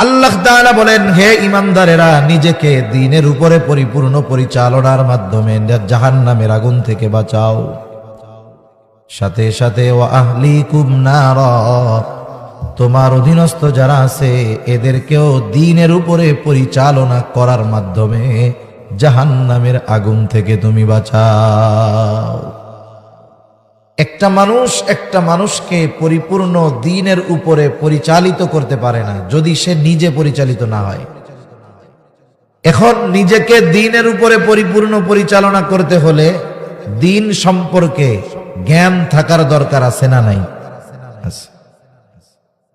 আল্লাহ তাআলা বলেন, হে ঈমানদারেরা, নিজেকে দ্বীনের উপরে পরিপূর্ণ পরিচালনার মাধ্যমে জাহান্নামের আগুন থেকে বাঁচাও। সাথে সাথে ওয়া আহলিকুম নারা, তোমার অধীনস্থ যারা আছে এদেরকেও দ্বীনের উপরে পরিচালনা করার মাধ্যমে জাহান্নামের আগুন থেকে তুমি বাঁচাও। একটা মানুষকে পরিপূর্ণ দ্বীনের উপরে পরিচালিত করতে পারে না যদি সে নিজে পরিচালিত না হয়। এখন নিজেকে দ্বীনের উপরে পরিপূর্ণ পরিচালনা করতে হলে দ্বীন সম্পর্কে জ্ঞান থাকার দরকার আছে না নাই?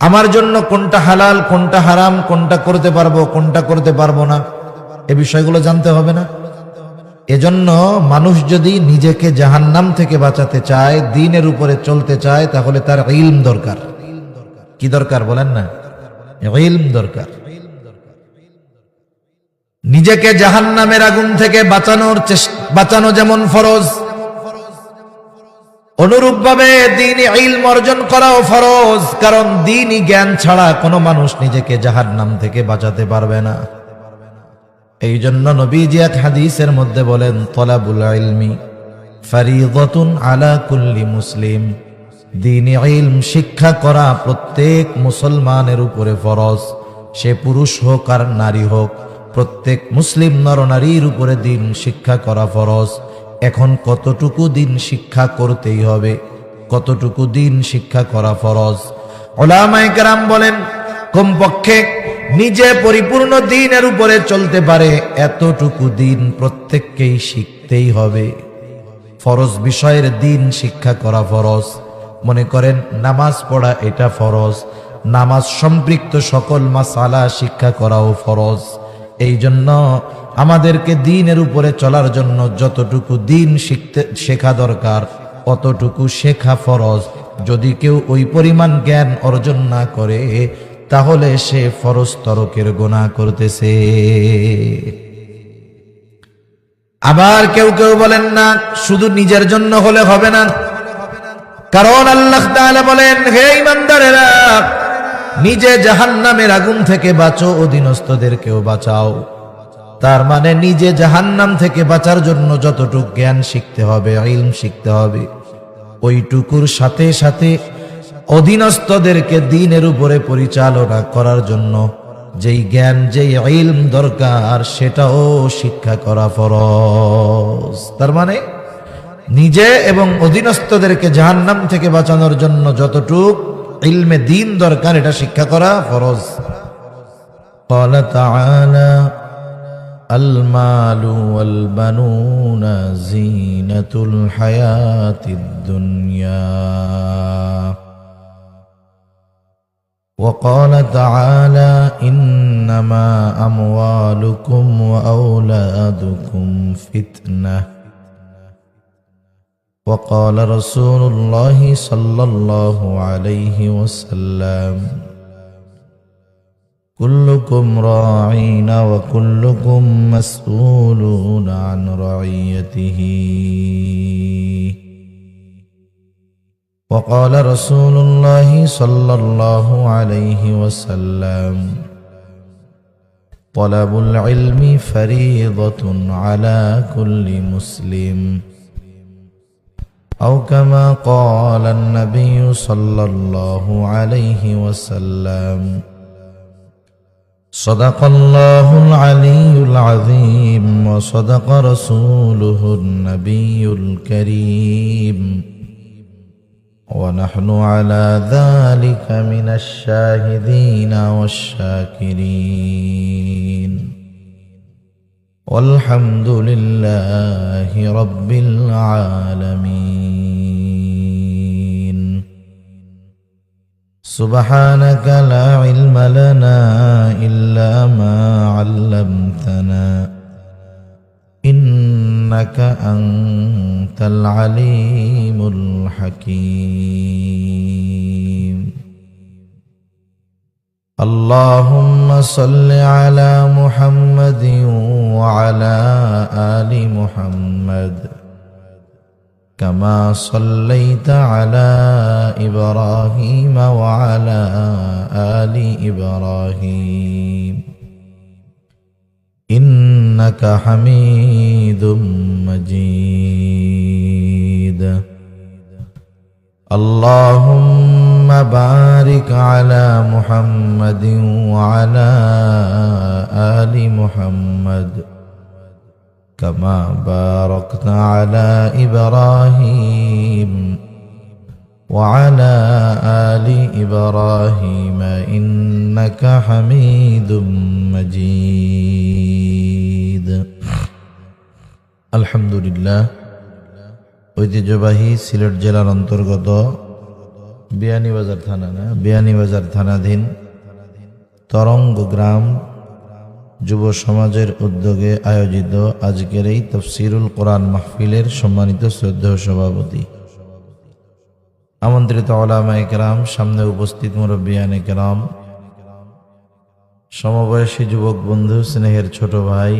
আমার জন্য কোনটা হালাল, কোনটা হারাম, কোনটা করতে পারবো, কোনটা করতে পারবো না, এ বিষয়গুলো জানতে হবে না? এজন্য মানুষ যদি নিজেকে জাহান্নাম থেকে বাঁচাতে চায়, দ্বীনের উপরে চলতে চায়, তাহলে তার ইলম দরকার। কি দরকার বলেন না? ইলম দরকার। নিজেকে জাহান্নামের আগুন থেকে বাঁচানো যেমন ফরজ, অনুরূপভাবে দ্বীনি ইলম অর্জন করাও ফরজ। কারণ দ্বীনি জ্ঞান ছাড়া কোনো মানুষ নিজেকে জাহান্নাম থেকে বাঁচাতে পারবে না। এই জন্য নবীজি এক হাদিসের মধ্যে বলেন, তলাবুল ইলমি ফারিদাতুন আলা কুল্লি মুসলিম, দ্বীনি ইলম শিক্ষা করা প্রত্যেক মুসলমানের উপরে ফরজ। সে পুরুষ হোক আর নারী হোক, প্রত্যেক মুসলিম নরনারীর উপরে দ্বীন শিক্ষা করা ফরজ। এখন কতটুকু দ্বীন শিক্ষা করতেই হবে, কতটুকু দ্বীন শিক্ষা করা ফরজ? উলামায়ে কেরাম বলেন, কমপক্ষে নিজে পরিপূর্ণ দ্বীনের উপরে চলতে পারে এতটুকু দ্বীন প্রত্যেককেই শিখতেই হবে। ফরজ বিষয়ের দ্বীন শিক্ষা করা ফরজ। মনে করেন নামাজ পড়া এটা ফরজ, নামাজ সম্পৃক্ত সকল মাসালা শিক্ষা করাও ফরজ। এই জন্য আমাদেরকে দ্বীনের উপরে চলার জন্য যতটুকু দ্বীন শেখা দরকার অতটুকু শেখা ফরজ। যদি কেউ ওই পরিমাণ জ্ঞান অর্জন না করে তাহলে সে ফরজ তরকের গুনাহ করতেছে। আবার কেউ কেউ বলেন না, শুধু নিজের জন্য হলে হবে না। কারণ আল্লাহ তাআলা বলেন, হে ঈমানদারেরা, নিজে জাহান্নামের আগুন থেকে বাঁচো, অধীনস্থদেরকেও বাঁচাও। তার মানে নিজে জাহান্নাম থেকে বাঁচার জন্য যতটুকু জ্ঞান শিখতে হবে, ইলম শিখতে হবে, ওইটুকুর সাথে সাথে অধীনস্থদেরকে দ্বীনের উপরে পরিচালনা করার জন্য যেই জ্ঞান, যেই ইলম দরকার সেটাও শিক্ষা করা ফরজ। তার মানে নিজে এবং অধীনস্থদেরকে জাহান্নাম থেকে বাঁচানোর জন্য যতটুক ইলমে দ্বীন দরকার এটা শিক্ষা করা ফরজ। قال تعالى المال والبنون زينة الحياة الدنيا وقال تعالى إنما أموالكم وأولادكم فتنة وقال رسول الله صلى الله عليه وسلم كلكم راعين وكلكم مسؤولون عن رعيته وقال رسول الله صلى الله عليه وسلم طلب العلم فريضة على كل مسلم أو كما قال النبي صلى الله عليه وسلم صدق الله العلي العظيم وصدق رسوله النبي الكريم ونحن على ذلك من الشاهدين والشاكرين والحمد لله رب العالمين سبحانك لا علم لنا إلا ما علمتنا إنك أنت العليم الحكيم اللهم صل على محمد وعلى آل محمد كما صليت على إبراهيم وعلى آل إبراهيم إنك حميد مجيد اللهم بارك على محمد وعلى آل محمد كما باركت على إبراهيم وعلى آل إبراهيم إنك حميد مجيد الحمد لله ঐতিহ্যবাহী সিলেট জেলার অন্তর্গত বিয়ানীবাজার থানাধীন তরঙ্গ গ্রাম যুব সমাজের উদ্যোগে আয়োজিত আজকের এই তাফসীরুল কোরআন মাহফিলের সম্মানিত শ্রদ্ধেয় সভাপতি, আমন্ত্রিত উলামায়ে কেরাম, সামনে উপস্থিত মুরব্বিয়ানে কেরাম, সমবয়সী যুবক বন্ধু, স্নেহের ছোট ভাই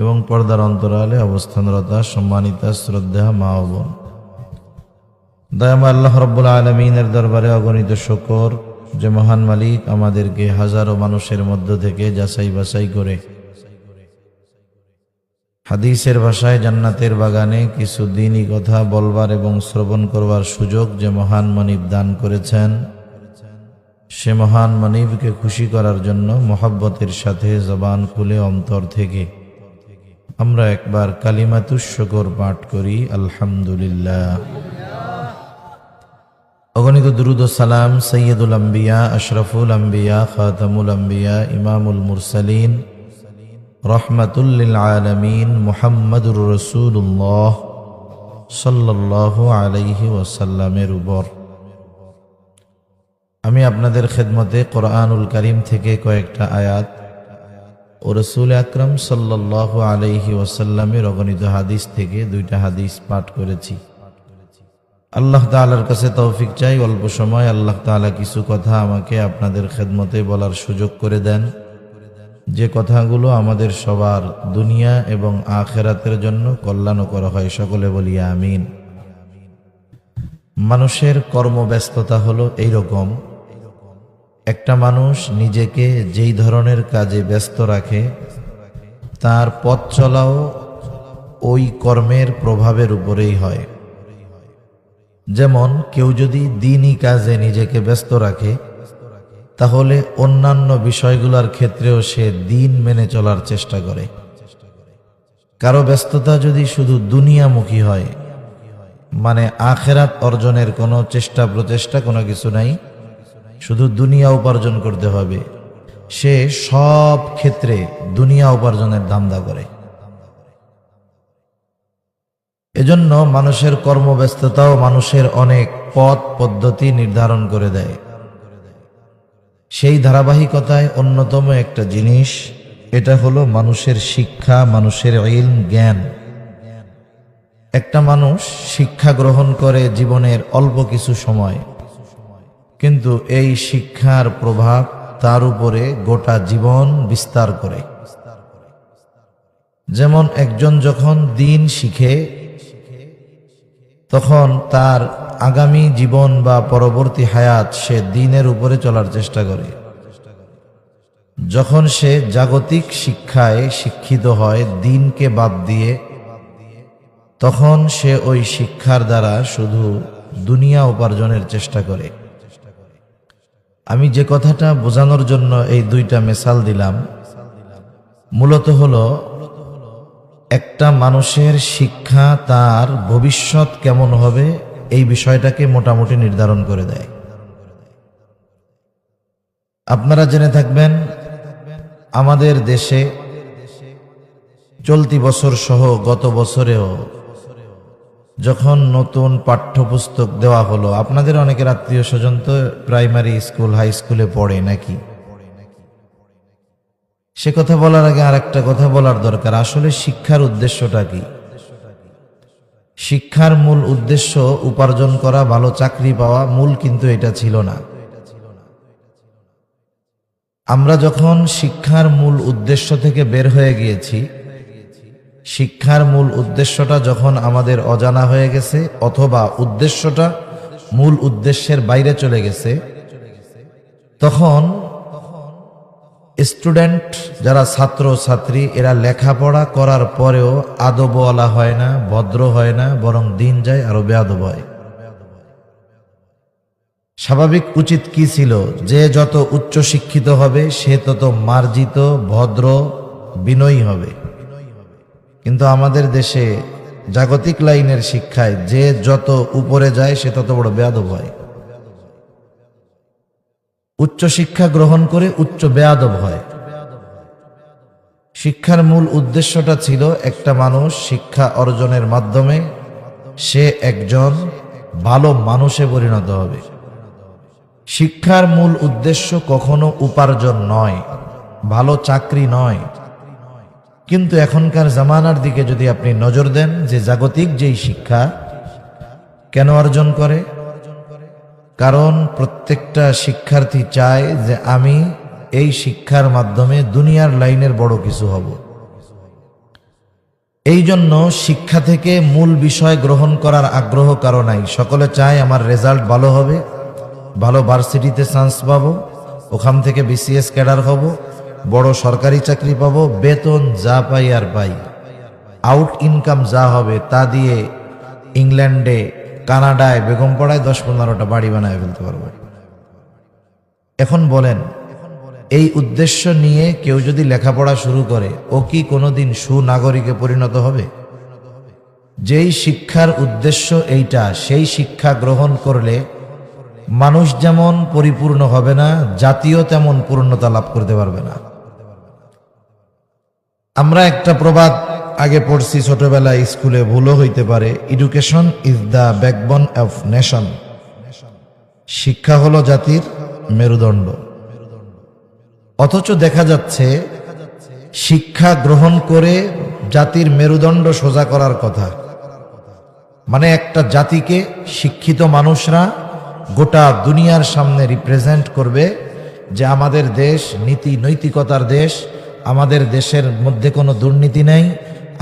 এবং পর্দার অন্তরালে অবস্থানরত সম্মানিত শ্রদ্ধা মা ও বোন, দয়াময় আল্লাহ রাব্বুল আলামিনের দরবারে অগণিত শুকর যে মহান মালিক আমাদেরকে হাজারো মানুষের মধ্য থেকে যাচাই বাছাই করে হাদিসের ভাষায় জান্নাতের বাগানে কিছু দ্বীনি কথা বলবার এবং শ্রবণ করবার সুযোগ যে মহান মনিব দান করেছেন, সে মহান মনিবকে খুশি করার জন্য মহব্বতের সাথে জবান খুলে অন্তর থেকে আমরা একবার কালিমাতুশ শুকর পাঠ করি, আলহামদুলিল্লাহ। অগণিত দুরুদ ও সালাম সৈয়দুল আম্বিয়া, আশরাফুল আম্বিয়া, খাতামুল আম্বিয়া, ইমামুল মুরসালিন, রহমাতুল লিল আলামিন মুহাম্মাদুর রাসূলুল্লাহ সাল্লাল্লাহু আলাইহি ওয়াসাল্লামের উপর। আমি আপনাদের খেদমতে কোরআনুল কারীম থেকে কয়েকটা আয়াত ও রাসূল আকরাম সাল্লাল্লাহু আলাইহি ওয়াসাল্লামের অগণিত হাদিস থেকে দুইটা হাদিস পাঠ করেছি। আল্লাহ তাআলার কাছে তৌফিক চাই, অল্প সময় আল্লাহ তাআলা কিছু কথা আমাকে আপনাদের খেদমতে বলার সুযোগ করে দেন, যে কথাগুলো আমাদের সবার দুনিয়া এবং আখিরাতের জন্য কল্যাণকর হয়। সকলে বলি আমিন। মানুষের কর্মব্যস্ততা হলো এইরকম, একটা মানুষ নিজেকে যেই ধরনের কাজে ব্যস্ত রাখে তার পথ চলাও ওই কর্মের প্রভাবের উপরেই হয়। যেমন কেউ যদি দ্বীনি কাজে নিজেকে ব্যস্ত রাখে তাহলে অন্যান্য বিষয়গুলোর ক্ষেত্রেও সে দ্বীন মেনে চলার চেষ্টা করে। কারো ব্যস্ততা যদি শুধু দুনিয়ামুখী হয়, মানে আখিরাত অর্জনের কোনো চেষ্টা প্রচেষ্টা কোনো কিছু নাই, শুধু দুনিয়া উপার্জন করতে হবে, সে সব ক্ষেত্রে দুনিয়া উপার্জনের ধান্দা করে। এজন্য মানুষের কর্মব্যস্ততাও মানুষের অনেক পথ পদ্ধতি নির্ধারণ করে দেয়। সেই ধারাবাহিকতায় অন্যতম একটা জিনিস, এটা হলো মানুষের শিক্ষা, মানুষের ইলম, জ্ঞান। একটা মানুষ শিক্ষা গ্রহণ করে জীবনের অল্প কিছু সময়, কিন্তু এই শিক্ষার প্রভাব তার উপরে গোটা জীবন বিস্তার করে। যেমন একজন যখন দ্বীন শিখে তখন তার আগামী জীবন বা পরবর্তী হায়াত সে দ্বীনের উপরে চলার চেষ্টা করে। যখন সে জাগতিক শিক্ষায় শিক্ষিত হয় দ্বীনকে বাদ দিয়ে, তখন সে ওই শিক্ষার দ্বারা শুধু দুনিয়া উপার্জনের চেষ্টা করে। আমি যে কথাটা বোঝানোর জন্য এই দুইটা মিসাল দিলাম, মূলত হলো একটা মানুষের শিক্ষা তার ভবিষ্যৎ কেমন হবে এই বিষয়টাকে মোটামুটি নির্ধারণ করে দেয়। আপনারা জেনে থাকবেন, আমাদের দেশে চলতি বছর সহ গত বছরেও যখন নতুন পাঠ্যপুস্তক দেওয়া হলো, আপনাদের অনেকের আত্মীয় স্বজন তো প্রাইমারি স্কুল, হাই স্কুলে পড়ে নাকি? সে কথা বলার আগে আর একটা কথা বলার দরকার, আসলে শিক্ষার উদ্দেশ্যটা কি? শিক্ষার মূল উদ্দেশ্য উপার্জন করা, ভালো চাকরি পাওয়া, মূল কিন্তু এটা ছিল না। আমরা যখন শিক্ষার মূল উদ্দেশ্য থেকে বের হয়ে গিয়েছি, শিক্ষার মূল উদ্দেশ্যটা যখন আমাদের অজানা হয়ে গেছে অথবা উদ্দেশ্যটা মূল উদ্দেশ্যের বাইরে চলে গেছে, তখন স্টুডেন্ট যারা ছাত্র ছাত্রী এরা লেখাপড়া করার পরেও আদবওয়ালা হয় না, ভদ্র হয় না, বরং দিন যায় আরো বেয়াদব হয়। স্বাভাবিক উচিত কি ছিল, যে যত উচ্চ শিক্ষিত হবে সে তত মার্জিত, ভদ্র, বিনয়ী হবে। কিন্তু আমাদের দেশে জাগতিক লাইনের শিক্ষায় যে যত উপরে যায় সে তত বড় বেয়াদব হয়। উচ্চ শিক্ষা গ্রহণ করে উচ্চ বেয়াদব হয়। শিক্ষার মূল উদ্দেশ্যটা ছিল একটা মানুষ শিক্ষা অর্জনের মাধ্যমে সে একজন ভালো মানুষে পরিণত হবে। শিক্ষার মূল উদ্দেশ্য কখনো উপার্জন নয়, ভালো চাকরি নয়। কিন্তু এখনকার জামানার দিকে যদি আপনি নজর দেন, যে জাগতিক যেই শিক্ষা কেন অর্জন করে, কারণ প্রত্যেকটা শিক্ষার্থী চায় যে আমি এই শিক্ষার মাধ্যমে দুনিয়ার লাইনের বড় কিছু হব। এই জন্য শিক্ষা থেকে মূল বিষয় গ্রহণ করার আগ্রহ কারো নাই। সকলে চায় আমার রেজাল্ট ভালো হবে, ভালো ভার্সিটিতে চান্স পাবো, ওখান থেকে বিসিএস ক্যাডার হব, বড় সরকারি চাকরি পাবো, বেতন যা পাই আর পাই, আউট ইনকাম যা হবে তা দিয়ে ইংল্যান্ডে, কানাডায়, বেগমপাড়ায় 10-15টা বাড়ি বানায় ফেলতে পারবো। এখন বলেন, এই উদ্দেশ্য নিয়ে কেউ যদি লেখাপড়া শুরু করে, ও কি কোনোদিন সুনাগরিকে পরিণত হবে? যেই শিক্ষার উদ্দেশ্য এইটা, সেই শিক্ষা গ্রহণ করলে মানুষ যেমন পরিপূর্ণ হবে না, জাতিও তেমন পূর্ণতা লাভ করতে পারবে না। আমরা একটা প্রবাদ আগে পড়ছি ছোটবেলায় স্কুলে, ভুলও হইতে পারে, education is the backbone of nation. শিক্ষা হলো জাতির মেরুদণ্ড। অথচ দেখা যাচ্ছে শিক্ষা গ্রহণ করে জাতির মেরুদণ্ড সোজা করার কথা। মানে একটা জাতিকে শিক্ষিত মানুষরা গোটা দুনিয়ার সামনে রিপ্রেজেন্ট করবে যে আমাদের দেশ নীতি নৈতিকতার দেশ, আমাদের দেশের মধ্যে কোনো দুর্নীতি নেই,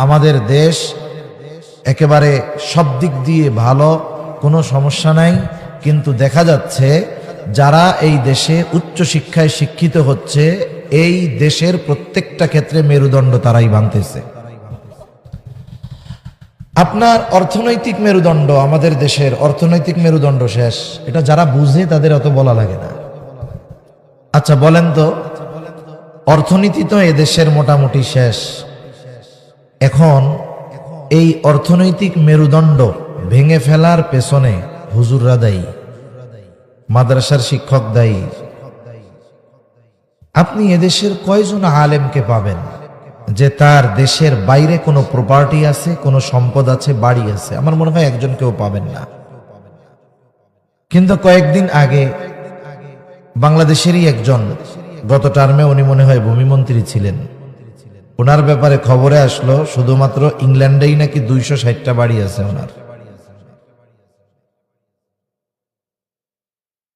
আমাদের দেশ একেবারে সব দিক দিয়ে ভালো, কোনো সমস্যা নাই। কিন্তু দেখা যাচ্ছে যারা এই দেশে উচ্চ শিক্ষায় শিক্ষিত হচ্ছে, এই দেশের প্রত্যেকটা ক্ষেত্রে মেরুদণ্ড তারাই ভাঙতেছে। আপনার অর্থনৈতিক মেরুদণ্ড, আমাদের দেশের অর্থনৈতিক মেরুদণ্ড শেষ, এটা যারা বুঝে তাদের অত বলা লাগে না। আচ্ছা বলেন তো, অর্থনীতি তো এদেশের মোটামুটি শেষ। এখন এই অর্থনৈতিক মেরুদণ্ড ভেঙে ফেলার পেছনে হুজুররা দায়ী, মাদ্রাসার শিক্ষক দায়ী। আপনি এদেশের কয়জন আলেমকে পাবেন যে তার দেশের বাইরে কোনো প্রপার্টি আছে, কোনো সম্পদ আছে, বাড়ি আছে? আমার মনে হয় একজন কেউ পাবেন না। কিন্তু কয়েকদিন আগে বাংলাদেশেরই একজন, গত টার্মে উনি মনে হয় ভূমিমন্ত্রী ছিলেন, ওনার ব্যাপারে খবরে আসলো শুধুমাত্র ইংল্যান্ডেই নাকি 260টা বাড়ি আছে ওনার।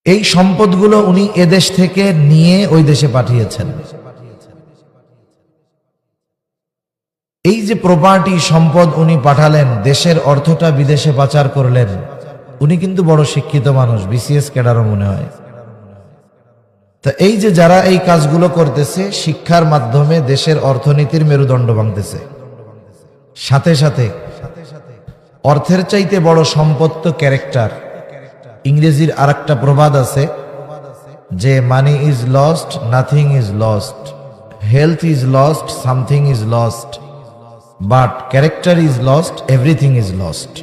এই সম্পদগুলো উনি এদেশ থেকে নিয়ে ওই দেশে পাঠিয়েছেন। এই যে প্রপার্টি সম্পদ উনি পাঠালেন, দেশের অর্থটা বিদেশে পাচার করলেন। উনি কিন্তু বড় শিক্ষিত মানুষ, বিসিএস ক্যাডারও মনে হয়। তা এই যে যারা এই কাজগুলো করতেছে, শিক্ষার মাধ্যমে দেশের অর্থনীতির মেরুদণ্ড ভাঙতেছে। সাথে সাথে অর্থের চাইতে বড় সম্পদ তো ক্যারেক্টার। ইংরেজির আরেকটা প্রবাদ আছে যে money is lost, nothing is lost, health is lost, something is lost, but character is lost, everything is lost.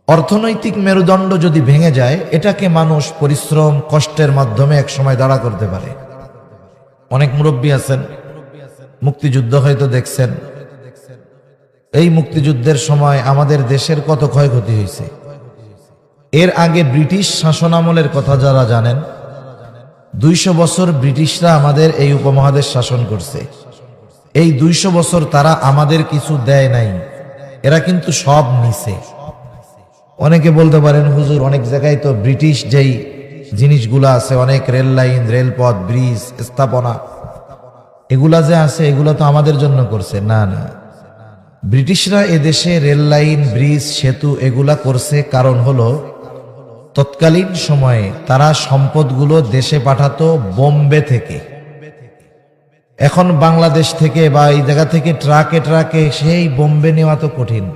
অর্থনৈতিক মেরুদণ্ড যদি ভেঙে যায়, এটাকে মানুষ পরিশ্রম, কষ্টের মাধ্যমে এক সময় দাঁড়া করতে পারে। অনেক মুরব্বী আছেন, মুক্তিযুদ্ধ হয়তো দেখছেন। এই মুক্তিযুদ্ধের সময় আমাদের দেশের কত ক্ষয়ক্ষতি হয়েছে। এর আগে ব্রিটিশ শাসনামলের কথা যারা জানেন, 200 বছর ব্রিটিশরা আমাদের এই উপমহাদেশ শাসন করছে। এই 200 বছর তারা আমাদের কিছু দেয় নাই, এরা কিন্তু সব নিছে। অনেকে বলতে পারেন হুজুর অনেক জায়গায় তো ব্রিটিশ যেই জিনিসগুলো আছে, অনেক রেল লাইন, রেলপথ, ব্রিজ, স্থাপনা, এগুলা যে আছে এগুলো তো আমাদের জন্য করছে। না না, ব্রিটিশরা এদেশে রেল লাইন, ব্রিজ, সেতু এগুলা করছে, কারণ হলো তৎকালীন সময়ে তারা সম্পদগুলো দেশে পাঠাতো বোম্বে থেকে। এখন বাংলাদেশ থেকে বা এই জায়গা থেকে ট্রাকে ট্রাকে সেই বোম্বে নেওয়া তো কঠিন।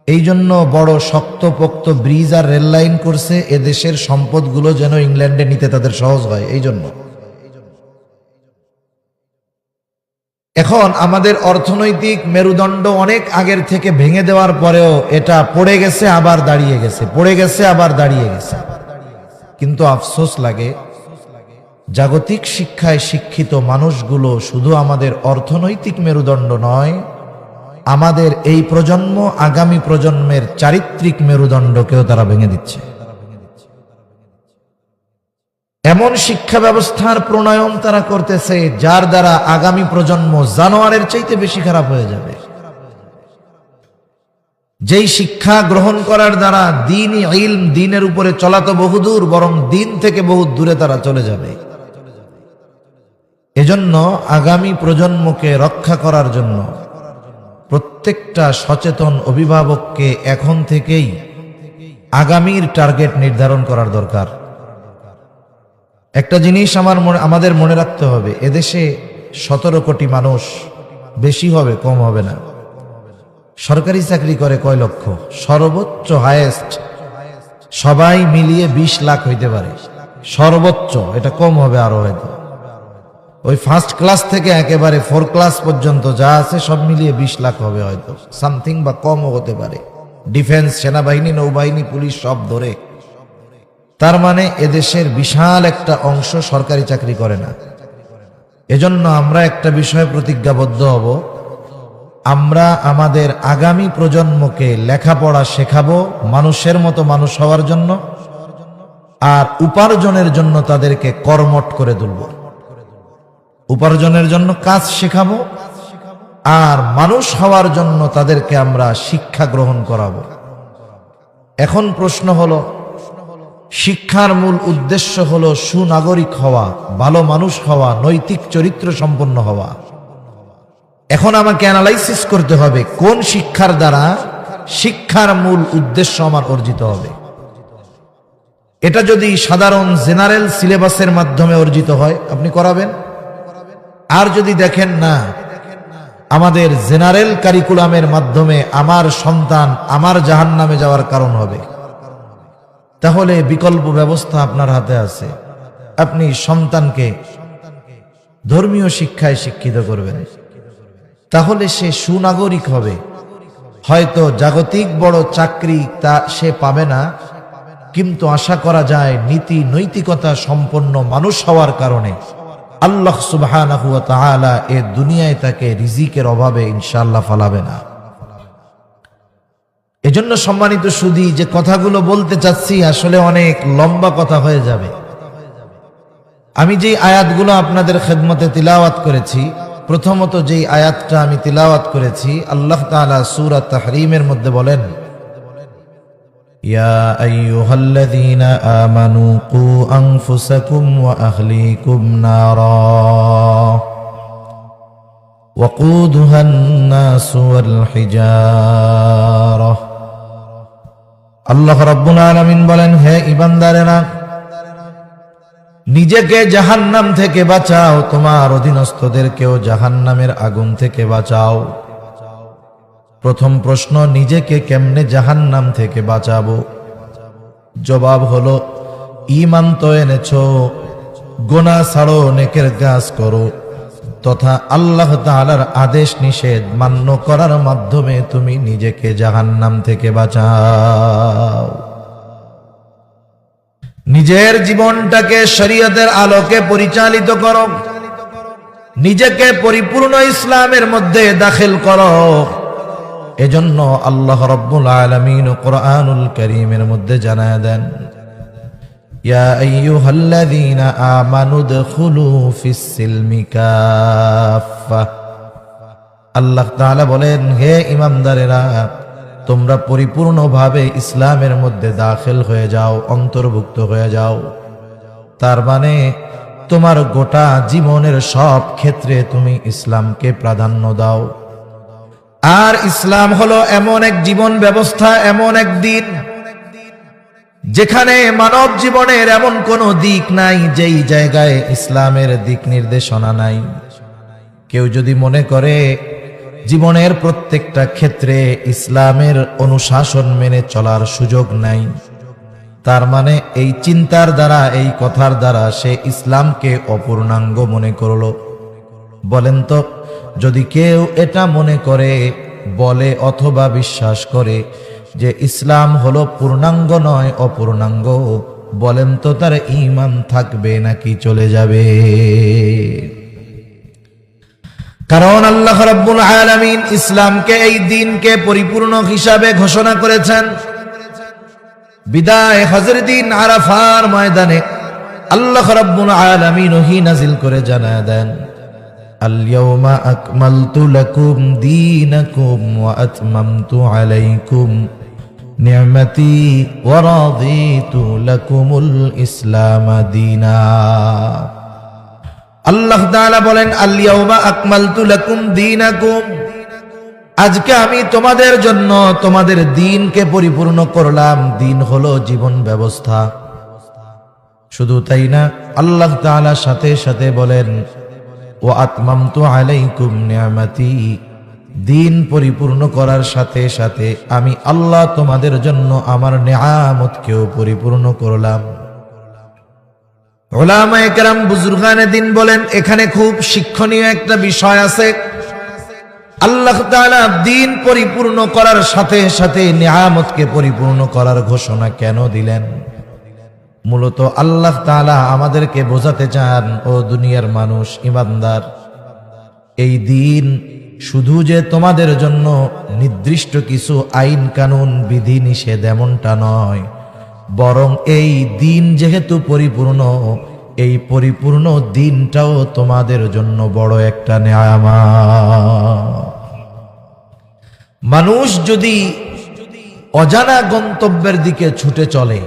এই জন্য বড় শক্তপোক্ত ব্রিজ আর রেল লাইন করছে, এদেশের সম্পদগুলো যেন ইংল্যান্ডে নিতে তাদের সহজ হয়। এই জন্য এখন আমাদের অর্থনৈতিক মেরুদণ্ড অনেক আগের থেকে ভেঙে দেওয়ার পরেও এটা পড়ে গেছে আবার দাঁড়িয়ে গেছে, পড়ে গেছে আবার দাঁড়িয়ে গেছে। কিন্তু আফসোস লাগে, জাগতিক শিক্ষায় শিক্ষিত মানুষগুলো শুধু আমাদের অর্থনৈতিক মেরুদণ্ড নয়, আমাদের এই প্রজন্ম আগামী প্রজন্মের চারিত্রিক মেরুদণ্ডকেও তারা ভেঙে দিচ্ছে। এমন শিক্ষা ব্যবস্থার প্রণয়ন তারা করতেছে যার দ্বারা আগামী প্রজন্ম জানোয়ারের চাইতে বেশি খারাপ হয়ে যাবে। যেই শিক্ষা গ্রহণ করার দ্বারা দ্বীনি ইলম, দ্বীনের উপরে চলা তো বহুদূর, বরং দ্বীন থেকে বহু দূরে তারা চলে যাবে। এজন্য আগামী প্রজন্মকে রক্ষা করার জন্য প্রত্যেকটা সচেতন অভিভাবককে এখন থেকেই আগামীর টার্গেট নির্ধারণ করার দরকার। একটা জিনিস আমাদের মনে রাখতে হবে, এদেশে 17 কোটি মানুষ, বেশি হবে কম হবে না। সরকারি চাকরি করে কয় লক্ষ? সর্বোচ্চ হাইয়েস্ট সবাই মিলিয়ে 20 লাখ হইতে পারে সর্বোচ্চ, এটা কম হবে আরো হয়তো। ওই ফার্স্ট ক্লাস থেকে একেবারে 4 ক্লাস পর্যন্ত যা আছে সব মিলিয়ে 20 লাখ হবে হয়তো, সামথিং বা কমও হতে পারে, ডিফেন্স, সেনাবাহিনী, নৌবাহিনী, পুলিশ সব ধরে। তার মানে এদেশের বিশাল একটা অংশ সরকারি চাকরি করে না। এজন্য আমরা একটা বিষয়ে প্রতিজ্ঞাবদ্ধ হব, আমরা আমাদের আগামী প্রজন্মকে লেখাপড়া শেখাবো মানুষের মতো মানুষ হওয়ার জন্য, আর উপার্জনের জন্য তাদেরকে কর্মঠ করে তুলব। উপার্জনের জন্য কাজ শেখাবো, আর মানুষ হওয়ার জন্য তাদেরকে আমরা শিক্ষা গ্রহণ করাবো। এখন প্রশ্ন হলো, শিক্ষার মূল উদ্দেশ্য হলো সুনাগরিক হওয়া, ভালো মানুষ হওয়া, নৈতিক চরিত্র সম্পন্ন হওয়া। এখন আমাকে অ্যানালাইসিস করতে হবে কোন শিক্ষার দ্বারা শিক্ষার মূল উদ্দেশ্য আমার অর্জিত হবে। এটা যদি সাধারণ জেনারেল সিলেবাসের মাধ্যমে অর্জিত হয় আপনি করাবেন, আর যদি দেখেন না আমাদের জেনারেল কারিকুলামের মাধ্যমে আমার সন্তান আমার জাহান্নামে যাওয়ার কারণ হবে, তাহলে বিকল্প ব্যবস্থা আপনার হাতে আছে। আপনি সন্তানকে ধর্মীয় শিক্ষায় শিক্ষিত করবেন, তাহলে সে সুনাগরিক হবে। হয়তো জাগতিক বড় চাকরি তা সে পাবে না, কিন্তু আশা করা যায় নীতি নৈতিকতা সম্পন্ন মানুষ হওয়ার কারণে আল্লাহ সুবহানাহু ওয়া তাআলা এ দুনিয়ায় তাকে রিজিকের অভাবে ইনশাআল্লাহ ফালাবে না। এজন্য সম্মানিত সুধী, যে কথাগুলো বলতে চাচ্ছি আসলে অনেক লম্বা কথা হয়ে যাবে। আমি যেই আয়াতগুলো আপনাদের খেদমতে তিলাওয়াত করেছি, প্রথমত যেই আয়াতটা আমি তিলাওয়াত করেছি, আল্লাহ তাআলা সূরা তাহরীমের মধ্যে বলেন, ইয়া আইয়ুহাল্লাযীনা আমানু কু আনফুসাকুম ওয়া আহলিকুম নারা ওয়াকুদুহান নাসু ওয়াল হিজারা। আল্লাহ রাব্বুল আলামিন বলেন, হে ঈমানদারেরা, নিজেকে জাহান্নাম থেকে বাঁচাও, তোমার অধীনস্থদেরকেও জাহান্নামের আগুন থেকে বাঁচাও। প্রথম প্রশ্ন, নিজেকে কেমনে জাহান্নাম থেকে বাঁচাবো? জবাব হলো, ঈমান তো এনেছো, গুনাহ ছাড়ো, নেকের কাজ করো, তথা আল্লাহ তাআলার আদেশ নিষেধ মান্য করার মাধ্যমে তুমি নিজেকে জাহান্নাম থেকে বাঁচাও। নিজের জীবনটাকে শরীয়তের আলোকে পরিচালিত করো, নিজেকে পরিপূর্ণ ইসলামের মধ্যে দাখিল করো। এজন্য আল্লাহ রাব্বুল আলামিন কুরআনুল কারীমের মধ্যে জানায়া দেন, ইয়া আইয়ুহাল্লাযীনা আমানু দুখুলু ফিস সিলমি কাফা। আল্লাহ তাআলা বলেন, হে ঈমানদারেরা, তোমরা পরিপূর্ণভাবে ইসলামের মধ্যে দাখিল হয়ে যাও, অন্তর্ভুক্ত হয়ে যাও। তার মানে তোমার গোটা জীবনের সব ক্ষেত্রে তুমি ইসলামকে প্রাধান্য দাও। আর ইসলাম হলো এমন এক জীবন ব্যবস্থা, এমন এক দিন যেখানে মানব জীবনের এমন কোনো দিক নাই যেই জায়গায় ইসলামের দিক নির্দেশনা নাই। কেউ যদি মনে করে জীবনের প্রত্যেকটা ক্ষেত্রে ইসলামের অনুশাসন মেনে চলার সুযোগ নাই, তার মানে এই চিন্তার দ্বারা, এই কথার দ্বারা সে ইসলামকে অপূর্ণাঙ্গ মনে করল। বলেন তো, যদি কেউ এটা মনে করে, বলে অথবা বিশ্বাস করে যে ইসলাম হলো পূর্ণাঙ্গ নয় অপূর্ণাঙ্গ, বলেন তো তার ঈমান থাকবে নাকি চলে যাবে? কারণ আল্লাহ রাব্বুল আলামিন ইসলামকে, এই দ্বীনকে পরিপূর্ণ হিসাবে ঘোষণা করেছেন। বিদায় হজের দিন আরাফার ময়দানে আল্লাহ রাব্বুল আলামিন ওহী নাজিল করে জানায় দেন, আল-ইয়াওমা আকমালতু লাকুম দীনাকুম ওয়া আতমামতু আলাইকুম নি'মাতি ওয়া রাদিতু লাকুমুল ইসলাম দীনা। আল্লাহ তাআলা বলেন, আল-ইয়াওমা আকমালতু লাকুম দীনাকুম, আজকে আমি তোমাদের জন্য তোমাদের দ্বীনকে পরিপূর্ণ করলাম। দ্বীন হলো জীবন ব্যবস্থা। শুধু তাই না, আল্লাহ তাআলা সাথে সাথে বলেন, ওয়া আতমামতু আলাইকুম নি'মাতি, দ্বীন পরিপূর্ণ করার সাথে সাথে আমি আল্লাহ তোমাদের জন্য আমার নিয়ামতকেও পরিপূর্ণ করলাম। উলামায়ে কেরাম, বুজুর্গানে দ্বীন বলেন, এখানে খুব শিক্ষণীয় একটা বিষয় আছে। আল্লাহ তাআলা দ্বীন পরিপূর্ণ করার সাথে সাথে নিয়ামতকে পরিপূর্ণ করার ঘোষণা কেন দিলেন? মূলত আল্লাহ তাআলা আমাদেরকে বোঝাতে চান, ও দুনিয়ার মানুষ, ঈমানদার, এই দ্বীন শুধু যে তোমাদের জন্য নির্দিষ্ট কিছু আইন কানুন বিধি নিষেধ এমনটা নয়, বরং এই দ্বীন যেহেতু পরিপূর্ণ, এই পরিপূর্ণ দ্বীনটাও তোমাদের জন্য বড় একটা নিয়ামত। মানুষ যদি অজানা গন্তব্যের দিকে ছুটে চলে,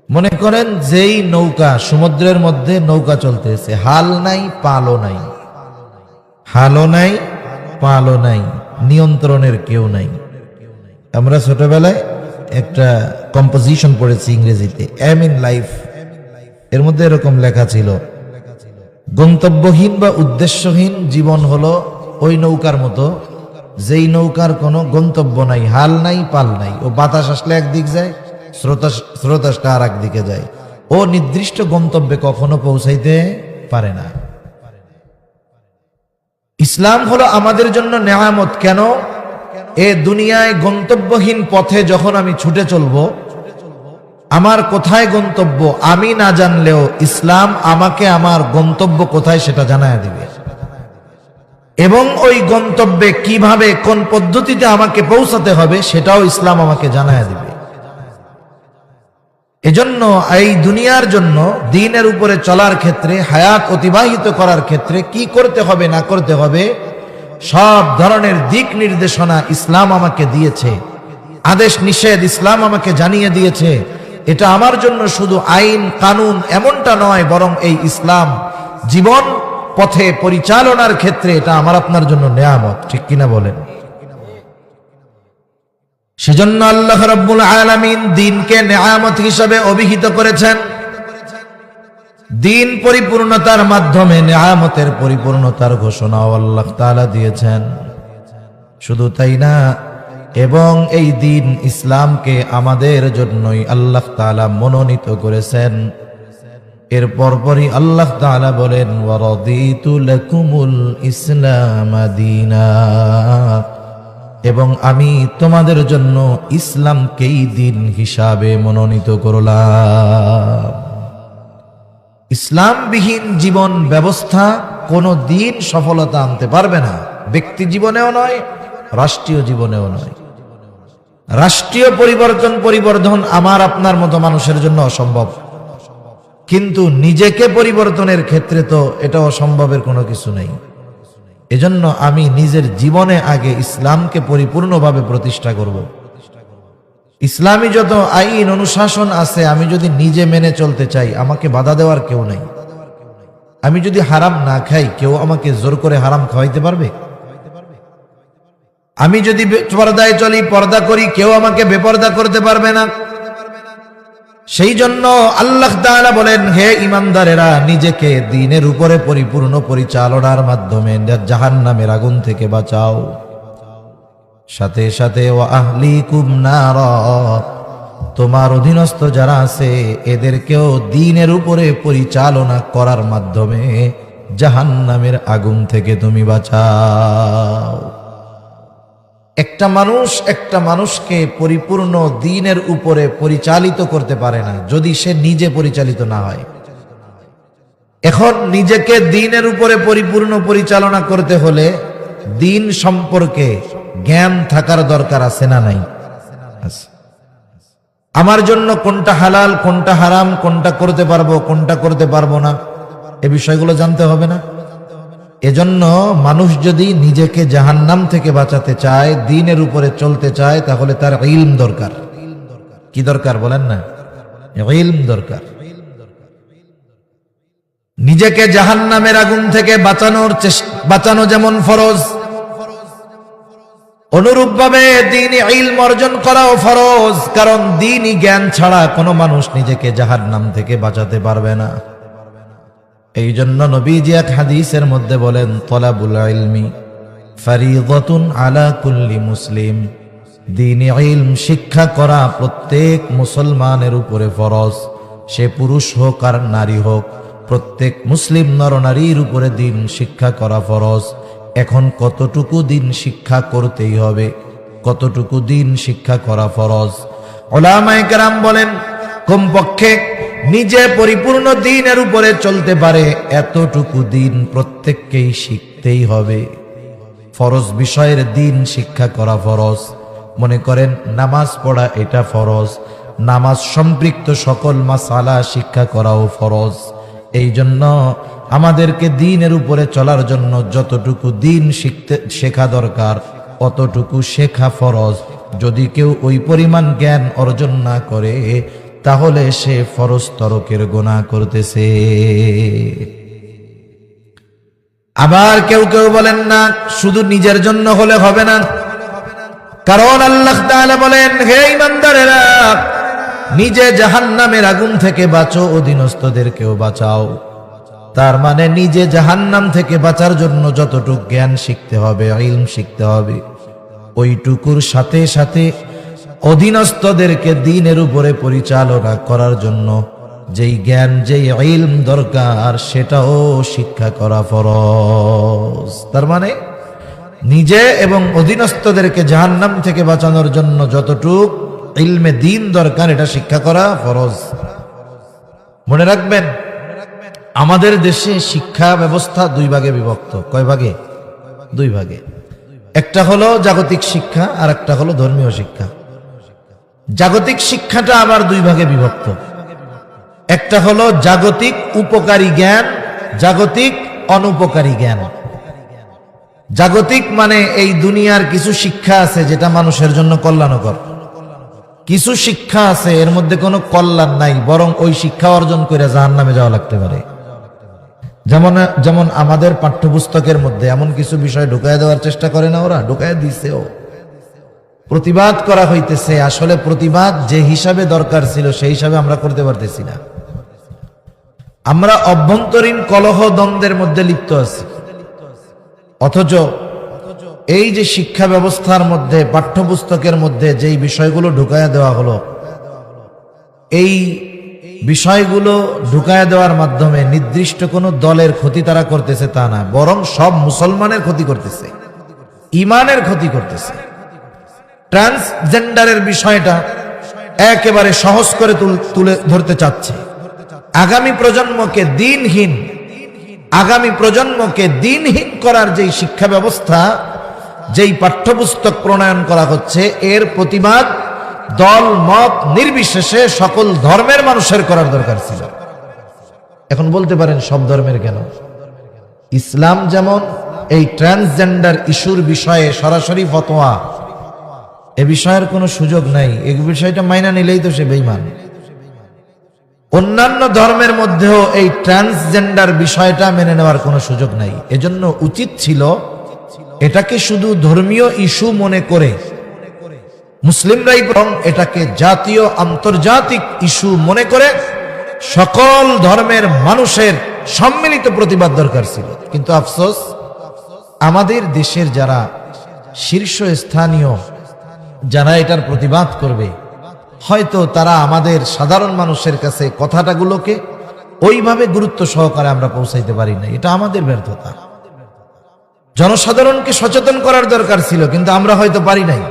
মনে করেন যেই নৌকা, সমুদ্রের মধ্যে নৌকা চলতেছে, হাল নাই পালও নাই, হালও নাই পালও নাই, নিয়ন্ত্রণের কেউ নাই। আমরা ছোটবেলায় একটা কম্পোজিশন পড়েছি ইংরেজিতে, এম ইন লাইফ, এর মধ্যে এরকম লেখা ছিল, গন্তব্যহীন বা উদ্দেশ্যহীন জীবন হলো ওই নৌকার মতো, যেই নৌকার কোনো গন্তব্য নাই, হাল নাই পাল নাই, ও বাতাস আসলে একদিক যায়, স্রোতাসটা আর একদিকে যায়, ও নির্দিষ্ট গন্তব্যে কখনো পৌঁছাইতে পারে না। ইসলাম হলো আমাদের জন্য নেয়ামত। কেন? এ দুনিয়ায় গন্তব্যহীন পথে যখন আমি ছুটে চলবো, আমার কোথায় গন্তব্য আমি না জানলেও ইসলাম আমাকে আমার গন্তব্য কোথায় সেটা জানায় দিবে, এবং ওই গন্তব্যে কিভাবে, কোন পদ্ধতিতে আমাকে পৌঁছাতে হবে সেটাও ইসলাম আমাকে জানায় দিবে। এজন্য এই দুনিয়ার জন্য, দ্বীনের উপরে চলার ক্ষেত্রে, হায়াত অতিবাহিত করার ক্ষেত্রে কি করতে হবে না করতে হবে, সব ধরনের দিক নির্দেশনা ইসলাম আমাকে দিয়েছে। আদেশ নিষেধ ইসলাম আমাকে জানিয়ে দিয়েছে। এটা আমার জন্য শুধু আইন কানুন এমনটা নয়, বরং এই ইসলাম জীবন পথে পরিচালনার ক্ষেত্রে এটা আমার আপনার জন্য নেয়ামত। ঠিক কিনা বলেন? সেজন্য আল্লাহ রাব্বুল আলামিন দ্বীনকে নেয়ামত হিসাবে অভিহিত করেছেন। দ্বীন পরিপূর্ণতার মাধ্যমে নেয়ামতের পরিপূর্ণতার ঘোষণাও আল্লাহ তাআলা দিয়েছেন। শুধু তাই না, এবং এই দ্বীন ইসলামকে আমাদের জন্যই আল্লাহ তাআলা মনোনীত করেছেন। এর পরপরই আল্লাহ তাআলা বলেন, ওয়া রাদিতু লাকুমুল ইসলাম দীনা, এবং আমি তোমাদের জন্য ইসলামকেই দ্বীন হিসাবে মনোনীত করলাম। ইসলামবিহীন জীবন ব্যবস্থা কোনো দিন সফলতা আনতে পারবে না, ব্যক্তি জীবনেও নয়, রাষ্ট্রীয় জীবনেও নয়। রাষ্ট্রীয় পরিবর্তন আমার আপনার মতো মানুষের জন্য অসম্ভব, কিন্তু নিজেকে পরিবর্তনের ক্ষেত্রে তো এটা অসম্ভবের কোনো কিছু নেই। এজন্য আমি নিজের জীবনে আগে ইসলামকে পরিপূর্ণভাবে প্রতিষ্ঠা করব। ইসলামী যত আইন অনুশাসন আছে, আমি যদি নিজে মেনে চলতে চাই, আমাকে বাধা দেওয়ার কেউ নাই। আমি যদি হারাম না খাই, কেউ আমাকে জোর করে হারাম খাওয়াইতে পারবে? আমি যদি পর্দায় চলি, পর্দা করি, কেউ আমাকে বেপর্দা করতে পারবে না। সেই জন্য আল্লাহ তাআলা বলেন, হে ঈমানদারেরা, নিজেকে দ্বীনের উপরে পরিপূর্ণ পরিচালনার মাধ্যমে জাহান্নামের আগুন থেকে বাঁচাও। সাথে সাথে ওয়া আহলিকুম নারা, তোমার অধীনস্থ যারা আছে এদেরকেও দ্বীনের উপরে পরিচালনা করার মাধ্যমে জাহান্নামের আগুন থেকে তুমি বাঁচাও। একটা মানুষকে পরিপূর্ণ দ্বীনের উপরে পরিচালিত করতে পারে না যদি সে নিজে পরিচালিত না হয়। এখন নিজেকে দ্বীনের উপরে পরিপূর্ণ পরিচালনা করতে হলে দ্বীন সম্পর্কে জ্ঞান থাকার দরকার আছে না নাই? আমার জন্য কোনটা হালাল, কোনটা হারাম, কোনটা করতে পারবো, কোনটা করতে পারবো না, এ বিষয়গুলো জানতে হবে না? এজন্য মানুষ যদি নিজেকে জাহান্নাম থেকে বাঁচাতে চায়, দ্বীনের উপরে চলতে চায়, তাহলে তার ইলম দরকার। কি দরকার বলেন না? ইলম দরকার। নিজেকে জাহান্নামের আগুন থেকে বাঁচানো যেমন ফরজ, অনুরূপভাবে দ্বীনি ইলম অর্জন করাও ফরজ। কারণ দ্বীনি জ্ঞান ছাড়া কোনো মানুষ নিজেকে জাহান্নাম থেকে বাঁচাতে পারবে না। এই জন্য নবীজি এক হাদিসের মধ্যে বলেন, তলাবুল ইলমি ফরিদাতুন আলা কুল্লি মুসলিম, দ্বীনি ইলম শিক্ষা করা প্রত্যেক মুসলমানের উপরে ফরজ। সে পুরুষ হোক আর নারী হোক, প্রত্যেক মুসলিম নরনারীর উপরে দ্বীন শিক্ষা করা ফরজ। এখন কতটুকু দ্বীন শিক্ষা করতেই হবে, কতটুকু দ্বীন শিক্ষা করা ফরজ? উলামায়ে কেরাম বলেন, কমপক্ষে নিজে পরিপূর্ণ দ্বীনের উপরে চলতে পারে এতটুকু দ্বীন প্রত্যেককেই শিখতেই হবে। ফরজ বিষয়ের দ্বীন শিক্ষা করা ফরজ। মনে করেন নামাজ পড়া এটা ফরজ, নামাজ সম্পৃক্ত সকল মাসালা শিক্ষা করাও ফরজ। এই জন্য আমাদেরকে দ্বীনের উপরে চলার জন্য যতটুকু দ্বীন শেখা দরকার অতটুকু শেখা ফরজ। যদি কেউ ওই পরিমাণ জ্ঞান অর্জন না করে তাহলে সে ফরজ তরকের গুনাহ করতেছে। আবার কেউ কেউ বলেন না, শুধু নিজের জন্য হলে হবে না। কারণ আল্লাহ তাআলা বলেন, হে ঈমানদারেরা, নিজে জাহান্নামের আগুন থেকে বাঁচো, অধীনস্থদেরকেও বাঁচাও। তার মানে নিজে জাহান্নাম থেকে বাঁচার জন্য যতটুকু জ্ঞান শিখতে হবে, ইলম শিখতে হবে, ওইটুকুর সাথে সাথে অধীনস্থদেরকে দ্বীনের উপরে পরিচালনা করার জন্য যেই জ্ঞান, যেই ইলম দরকার সেটাও শিক্ষা করা ফরজ। তার মানে নিজে এবং অধীনস্থদেরকে জাহান্নাম থেকে বাঁচানোর জন্য যতটুক ইলমে দ্বীন দরকার এটা শিক্ষা করা ফরজ। মনে রাখবেন, আমাদের দেশে শিক্ষা ব্যবস্থা দুই ভাগে বিভক্ত। কয় ভাগে? দুই ভাগে। একটা হলো জাগতিক শিক্ষা আর একটা হলো ধর্মীয় শিক্ষা। জাগতিক শিক্ষাটা আবার দুই ভাগে বিভক্ত। একটা হলো জাগতিক উপকারী জ্ঞান, জাগতিক অনুপকারী জ্ঞান। জাগতিক মানে এই দুনিয়ার কিছু শিক্ষা আছে যেটা মানুষের জন্য কল্যাণকর, কিছু শিক্ষা আছে এর মধ্যে কোনো কল্যাণ নাই, বরং ওই শিক্ষা অর্জন করে জাহান্নামে যাওয়া লাগতে পারে। যেমন আমাদের পাঠ্যপুস্তকের মধ্যে এমন কিছু বিষয় ঢুকায় দেওয়ার চেষ্টা করে না, ওরা ঢুকায় দিছেও, প্রতিবাদ করা হইতেছে। আসলে প্রতিবাদ যে হিসাবে দরকার ছিল সেই হিসাবে আমরা করতে পারতেছি না। আমরা অভ্যন্তরীণ কলহ দ্বন্দ্বের মধ্যে লিপ্ত আছি, অথচ এই যে শিক্ষা ব্যবস্থার মধ্যে পাঠ্যপুস্তকের মধ্যে যেই বিষয়গুলো ঢুকায়া দেওয়া হলো, এই বিষয়গুলো ঢুকায়া দেওয়ার মাধ্যমে নির্দিষ্ট কোনো দলের ক্ষতি তারা করতেছে তা না, বরং সব মুসলমানের ক্ষতি করতেছে, ইমানের ক্ষতি করতেছে। ট্রান্সজেন্ডারের বিষয়টা একেবারে সহজ করে তুলে ধরতে চাচ্ছে। আগামী প্রজন্মকে দ্বীনহীন করার যেই শিক্ষা ব্যবস্থা, যেই পাঠ্যপুস্তক প্রণয়ন করা হচ্ছে, এর প্রতিবাদ দল মত নির্বিশেষে সকল ধর্মের মানুষের করার দরকার ছিল। এখন বলতে পারেন সব ধর্মের কেন? ইসলাম যেমন এই ট্রান্সজেন্ডার ইস্যুর বিষয়ে সরাসরি ফতোয়া, এ বিষয়ের কোনো সুযোগ নাই, এই বিষয়টা মাইনা নিলেই তো সে বেঈমান। অন্যান্য ধর্মের মধ্যেও এই ট্রান্সজেন্ডার বিষয়টা মেনে নেওয়ার কোনো সুযোগ নাই। এজন্য উচিত ছিল এটাকে শুধু ধর্মীয় ইস্যু মনে করে মুসলিমরাই বরং এটাকে জাতীয় আন্তর্জাতিক ইস্যু মনে করে সকল ধর্মের মানুষের সম্মিলিত প্রতিবাদ দরকার ছিল। কিন্তু আফসোস, আমাদের দেশের যারা শীর্ষস্থানীয় যারা এটার প্রতিবাদ করবে, হয়তো তারা আমাদের সাধারণ মানুষের কাছে কথাটাগুলোকে ওইভাবে গুরুত্ব সহকারে আমরা পৌঁছাইতে পারি না। এটা আমাদের ব্যর্থতা। জনসাধারণকে সচেতন করার দরকার ছিল, কিন্তু আমরা হয়তো পারি নাই।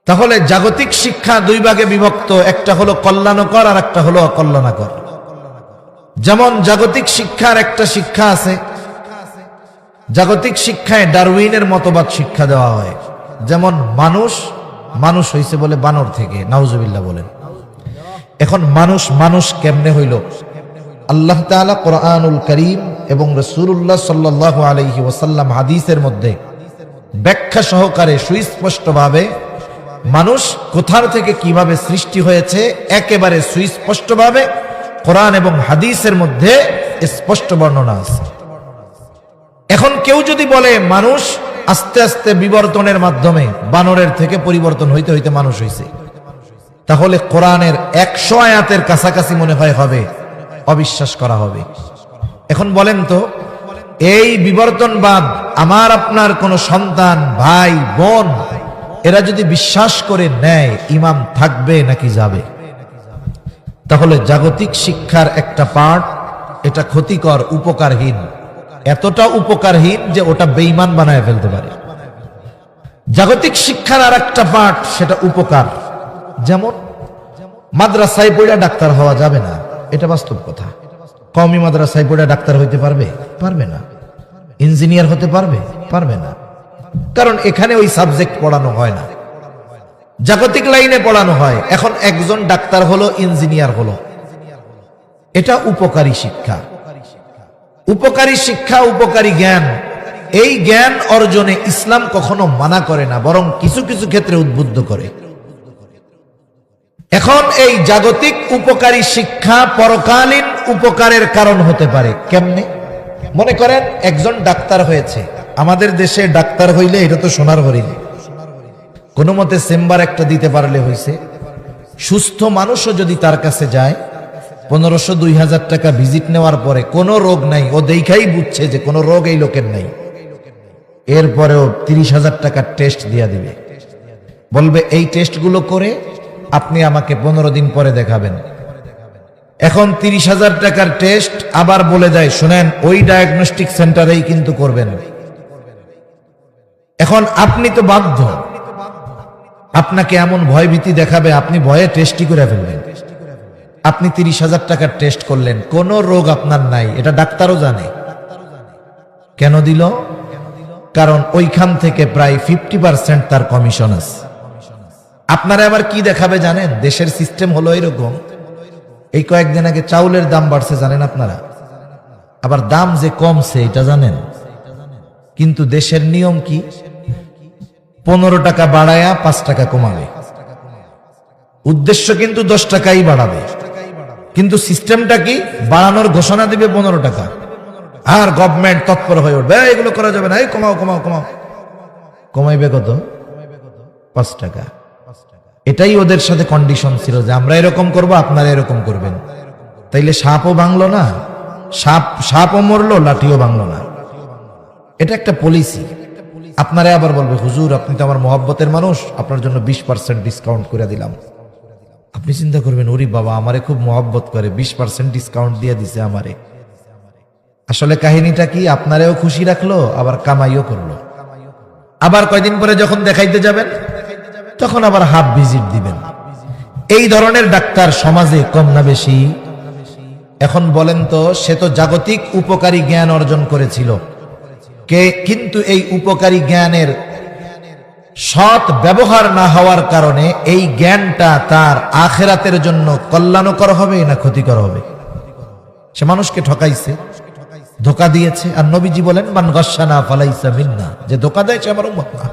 তাহলে জাগতিক শিক্ষা দুই ভাগে বিভক্ত, একটা হলো কল্যাণকর আর একটা হলো অকল্যাণকর। যেমন জাগতিক শিক্ষার একটা শিক্ষা আছে, জাগতিক শিক্ষায় ডারউইনের মতবাদ শিক্ষা দেওয়া হয়। যেমন মানুষ হইছে বলে বানর থেকে, নাউজুবিল্লাহ বলেন। এখন মানুষ কেমনে হইল? আল্লাহ তাআলা কোরআনুল কারীম এবং রাসূলুল্লাহ সাল্লাল্লাহু আলাইহি ওয়াসাল্লাম হাদিসের মধ্যে ব্যাখ্যা সহকারে সুস্পষ্টভাবে মানুষ কোথার থেকে কিভাবে সৃষ্টি হয়েছে একেবারে সুস্পষ্টভাবে কোরআন এবং হাদিসের মধ্যে স্পষ্ট বর্ণনা আছে। এখন কেউ যদি বলে মানুষ আস্তে আস্তে বিবর্তনের মাধ্যমে বানরের থেকে পরিবর্তন হইতে হইতে মানুষ হইছে, তাহলে কোরআনের 100 আয়াতের কাছাকাছি মনে হয় হবে অবিশ্বাস করা হবে। এখন বলেন তো, এই বিবর্তনবাদ আমার আপনার কোন সন্তান, ভাই, বোন এরা যদি বিশ্বাস করে নেয়, ইমাম থাকবে নাকি যাবে? তাহলে জাগতিক শিক্ষার একটা পার্ট এটা ক্ষতিকর, উপকারহীন, এতটা উপকারহীন যে ওটা বেঈমান বানায় ফেলতে পারে। জাগতিক শিক্ষার আর একটা পার্ট সেটা উপকার। যেমন মাদ্রাসায় পড়ে ডাক্তার হওয়া যাবে না, এটা বাস্তব কথা। কওমি মাদ্রাসায় পড়ে ডাক্তার হইতে পারবে না। ইঞ্জিনিয়ার হতে পারবে না, কারণ এখানে ওই সাবজেক্ট পড়ানো হয় না, জাগতিক লাইনে পড়ানো হয়। এখন একজন ডাক্তার হলো, ইঞ্জিনিয়ার হলো, এটা উপকারী শিক্ষা। উপকারী শিক্ষা, উপকারী জ্ঞান, এই জ্ঞান অর্জনে ইসলাম কখনো মানা করে না, বরং কিছু কিছু ক্ষেত্রে উদ্বুদ্ধ করে। এখন এই জাগতিক উপকারী শিক্ষা পরকালীন উপকারের কারণ হতে পারে। কেমনে? মনে করেন একজন ডাক্তার হয়েছে, আমাদের দেশে ডাক্তার হইলে এটা তো সোনার হরিণ, কোনো মতে চেম্বার একটা দিতে পারলে হইছে। সুস্থ মানুষও যদি তার কাছে যায়, 1500-2000 টাকা ভিজিট নেওয়ার পরে কোনো রোগ নাই, ও দেখাই বুঝছে যে কোনো রোগ এই লোকের নাই, এরপরেও 30,000 টাকার টেস্ট দিয়া দিবে, বলবে এই টেস্টগুলো করে আপনি আমাকে 15 দিন পরে দেখাবেন। এখন 30,000 টাকার টেস্ট আবার বলে দেয়, শুনেন ওই ডায়াগনস্টিক সেন্টারেই কিন্তু করবেন। এখন আপনি তো বাধ্য, আপনাকে এমন ভয়ভীতি দেখাবে, আপনি ভয়ে টেস্টই করে ফেলবেন। আপনি 30,000 টাকার টেস্ট করলেন, কোন রোগ আপনার নাই, এটা ডাক্তারও জানে। কেন দিল? কারণ ওইখান থেকে প্রায় 50% তার কমিশন আছে। আপনারা আবার কি দেখাবে জানেন? দেশের সিস্টেম হলো এরকম, এই কয়েকদিন আগে চাউলের দাম বাড়ছে জানেন আপনারা, আবার দাম যে কমছে এটা জানেন। কিন্তু দেশের নিয়ম কি? 15 টাকা বাড়ায়া 5 টাকা কমাবে, উদ্দেশ্য কিন্তু 10 টাকাই বাড়াবে, কিন্তু সিস্টেমটা কি? বাড়ানোর ঘোষণা দিবে 15 টাকা, আর গভর্নমেন্ট তৎপর হয়ে উঠবে, এগুলো করা যাবে না, এই কমাও কমাও কমাও। কমাইবে কত? 5 টাকা। এটাই ওদের সাথে কন্ডিশন ছিল যে আমরা এরকম করব, আপনারা এরকম করবেন। তাইলে সাপও ভাঙলো না, সাপও মরলো, লাঠিও ভাঙলো না। এটা একটা পলিসি। আপনারা আবার বলবে, হুজুর আপনি তো আমার মহব্বতের মানুষ, আপনার জন্য 20% ডিসকাউন্ট করে দিলাম। আপনি চিন্তা করবেন, ওরে বাবা আমারে খুব মহব্বত করে, 20% ডিসকাউন্ট দিয়ে দিছে আমারে। আসলে কাহিনীটা কি? আপনারেও খুশি রাখলো, আবার কামাইও করলো। আবার কয়দিন পরে যখন দেখাইতে যাবেন, তখন আবার হাফ ভিজিট দিবেন। এই ধরনের ডাক্তার সমাজে কম না বেশি? এখন বলেন তো, সে তো জাগতিক উপকারী জ্ঞান অর্জন করেছিল, কিন্তু এই উপকারী জ্ঞানের সৎ ব্যবহার না হওয়ার কারণে এই জ্ঞানটা তার আখিরাতের জন্য কল্যাণকর হবে না ক্ষতিকর হবে? সে মানুষকে ঠকাইছে, ধোঁকা দিয়েছে। আর নবীজি বলেন, মান গাশশানা ফালাইসা মিন্না, যে ধোঁকা দেয় সে আমার উম্মত না।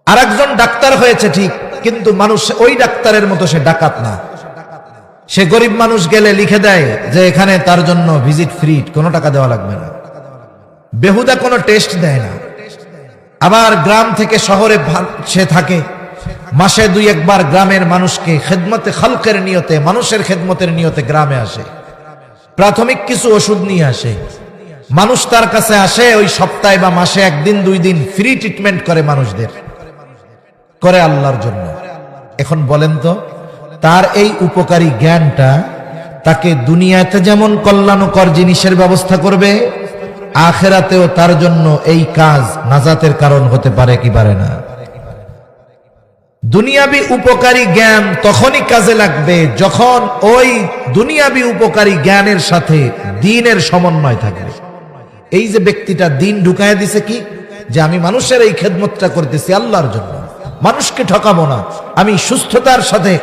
আরেকজন ডাক্তার হয়েছে ঠিক, কিন্তু মানুষ ওই ডাক্তারের মতো সে ডাকাত না। সে গরিব মানুষ গেলে লিখে দেয় যে এখানে তার জন্য ভিজিট ফ্রি, কোনো টাকা দেওয়া লাগবে না। বেহুদা কোনো টেস্ট দেয় না। আবার গ্রাম থেকে শহরে সে থাকে, মাসে 2-1 বার গ্রামের মানুষকে খেদমতে খালকের নিয়তে, মানুষের খেদমতের নিয়তে গ্রামে আসে, প্রাথমিক কিছু ওষুধ নিয়ে আসে। মানুষ তার কাছে আসে, ওই সপ্তাহে বা মাসে 1 দিন 2 দিন ফ্রি ট্রিটমেন্ট করে মানুষদের, করে আল্লাহর জন্য। এখন বলেন তো, তার এই উপকারী জ্ঞানটা তাকে দুনিয়াতে যেমন কল্যাণকর জিনিসের ব্যবস্থা করবে, আখিরাতেও তার জন্য এই কাজ নাজাতের কারণ হতে পারে কি পারে না? দুনিয়াবি উপকারী জ্ঞান তখনই কাজে লাগবে যখন ওই দুনিয়াবি উপকারী জ্ঞানের সাথে দ্বীনের সমন্বয় থাকবে। এই যে ব্যক্তিটা দ্বীন ঢুকায় দিছে কি, যে আমি মানুষের এই খেদমতটা করতেছি আল্লাহর জন্য, মানুষকে ঠকাবো না, আমি সুস্থতার সাথে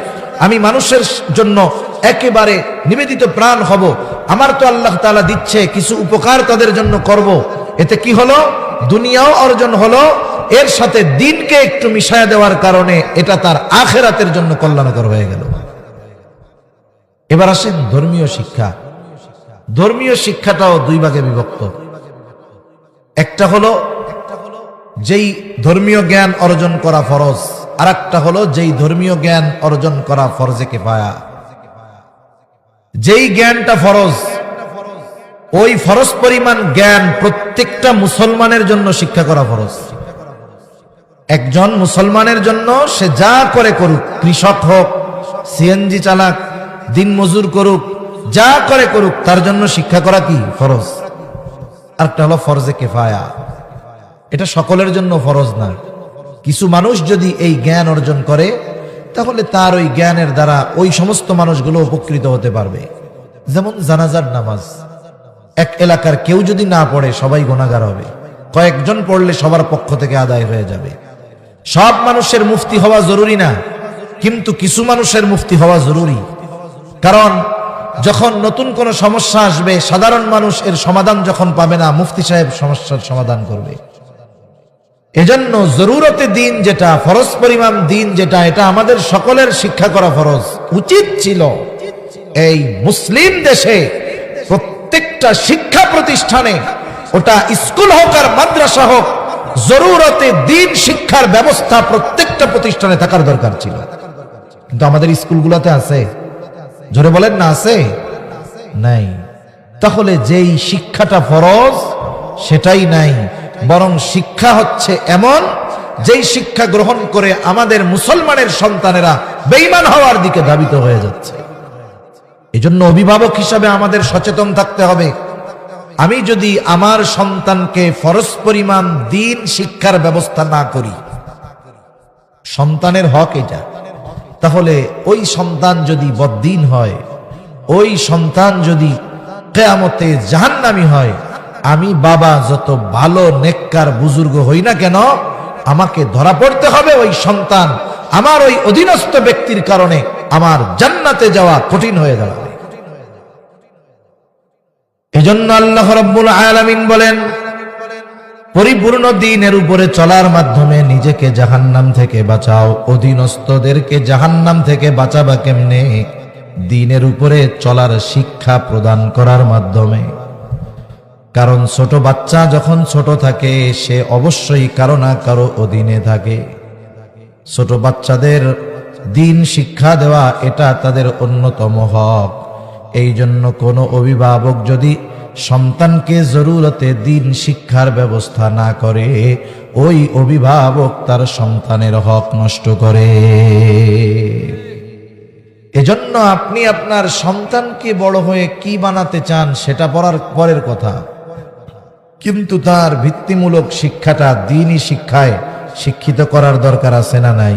আমি মানুষের জন্য একেবারে নিবেদিত প্রাণ হব, আমার তো আল্লাহ তাআলা দিচ্ছে কিছু উপকার তাদের জন্য করব। এতে কি হলো? দুনিয়াও অর্জন হলো, এর সাথে দ্বীনকে একটু মিশায়া দেওয়ার কারণে এটা তার আখিরাতের জন্য কল্যাণকর হয়ে গেল। এবার আসেন ধর্মীয় শিক্ষা। ধর্মীয় শিক্ষাটাও 2 ভাগে বিভক্ত। একটা হলো যেই ধর্মীয় জ্ঞান অর্জন করা ফরজ, আর একটা হলো যেই ধর্মীয় জ্ঞান অর্জন করা ফরজে কিফায়া। যেই জ্ঞানটা ফরজ, ওই ফরজ পরিমাণ জ্ঞান প্রত্যেকটা মুসলমানের জন্য শিক্ষা করা ফরজ। একজন মুসলমানের জন্য সে যা করে করুক, কৃষক হোক, সিএনজি চালাক, দিন মজুর করুক, যা করে করুক, তার জন্য শিক্ষা করা কি ফরজ। আরেকটা হলো ফরজে কিফায়া, এটা সকলের জন্য ফরজ না। কিছু মানুষ যদি এই জ্ঞান অর্জন করে, তাহলে তার ওই জ্ঞানের দ্বারা ওই সমস্ত মানুষগুলো উপকৃত হতে পারবে। যেমন জানাজার নামাজ, এক এলাকার কেউ যদি না পড়ে সবাই গুনাহগার হবে, কয়েকজন পড়লে সবার পক্ষ থেকে আদায় হয়ে যাবে। সব মানুষের মুফতি হওয়া জরুরি না, কিন্তু কিছু মানুষের মুফতি হওয়া জরুরি। কারণ যখন নতুন কোনো সমস্যা আসবে, সাধারণ মানুষ এর সমাধান যখন পাবে না, মুফতি সাহেব সমস্যার সমাধান করবে। এজন্য জরুরতে দিন যেটা, ফরজ পরিমাণ দিন যেটা, এটা আমাদের সকলের শিক্ষা করা ফরজ। উচিত ছিল এই মুসলিম দেশে প্রত্যেকটা শিক্ষা প্রতিষ্ঠানে, ওটা স্কুল হোক আর মাদ্রাসা হোক, জরুরতে দিন শিক্ষার ব্যবস্থা প্রত্যেকটা প্রতিষ্ঠানে থাকার দরকার ছিল। কিন্তু আমাদের স্কুলগুলোতে আছে? জোরে বলেন না, আছে? নাই। তাহলে যেই শিক্ষাটা ফরজ সেটাই নাই, বরং শিক্ষা হচ্ছে এমন যেই শিক্ষা গ্রহণ করে আমাদের মুসলমানের সন্তানেরা বেঈমান হওয়ার দিকে ধাবিত হয়ে যাচ্ছে। এজন্য অভিভাবক হিসাবে আমাদের সচেতন থাকতে হবে। আমি যদি আমার সন্তানকে ফরজ পরিমাণ দিন শিক্ষার ব্যবস্থা না করি, সন্তানের হক এটা, তাহলে ওই সন্তান যদি বদ্দিন হয়, ওই সন্তান যদি কিয়ামতে জাহান্নামী হয়, আমি বাবা যত ভালো নেককার বুজুর্গ হই না কেন, আমাকে ধরা পড়তে হবে ওই সন্তান আমার ওই অধীনস্থ ব্যক্তির কারণে আমার জান্নাতে যাওয়া কঠিন হয়ে দাঁড়াবে। এজন্য আল্লাহ রাব্বুল আলামিন বলেন, পরিপূর্ণ দ্বীনের উপরে চলার মাধ্যমে নিজেকে জাহান্নাম থেকে বাঁচাও। অধীনস্থদেরকে জাহান্নাম থেকে বাঁচাবা কেমনে? দ্বীনের উপরে চলার শিক্ষা প্রদান করার মাধ্যমে। কারণ ছোট বাচ্চা যখন ছোট থাকে, সে অবশ্যই কারো না কারো অধীনে থাকে। ছোট বাচ্চাদের দ্বীন শিক্ষা দেওয়া এটা তাদের অন্যতম হক। এই জন্য কোনো অভিভাবক যদি সন্তানকে জরুরতে দ্বীন শিক্ষার ব্যবস্থা না করে, ওই অভিভাবক তার সন্তানের হক নষ্ট করে। এজন্য আপনি আপনার সন্তানকে বড় হয়ে কি বানাতে চান সেটা পরের কথা, কিন্তু তার ভিত্তিমূলক শিক্ষাটা দ্বীনি শিক্ষায় শিক্ষিত করার দরকার আছে না নাই?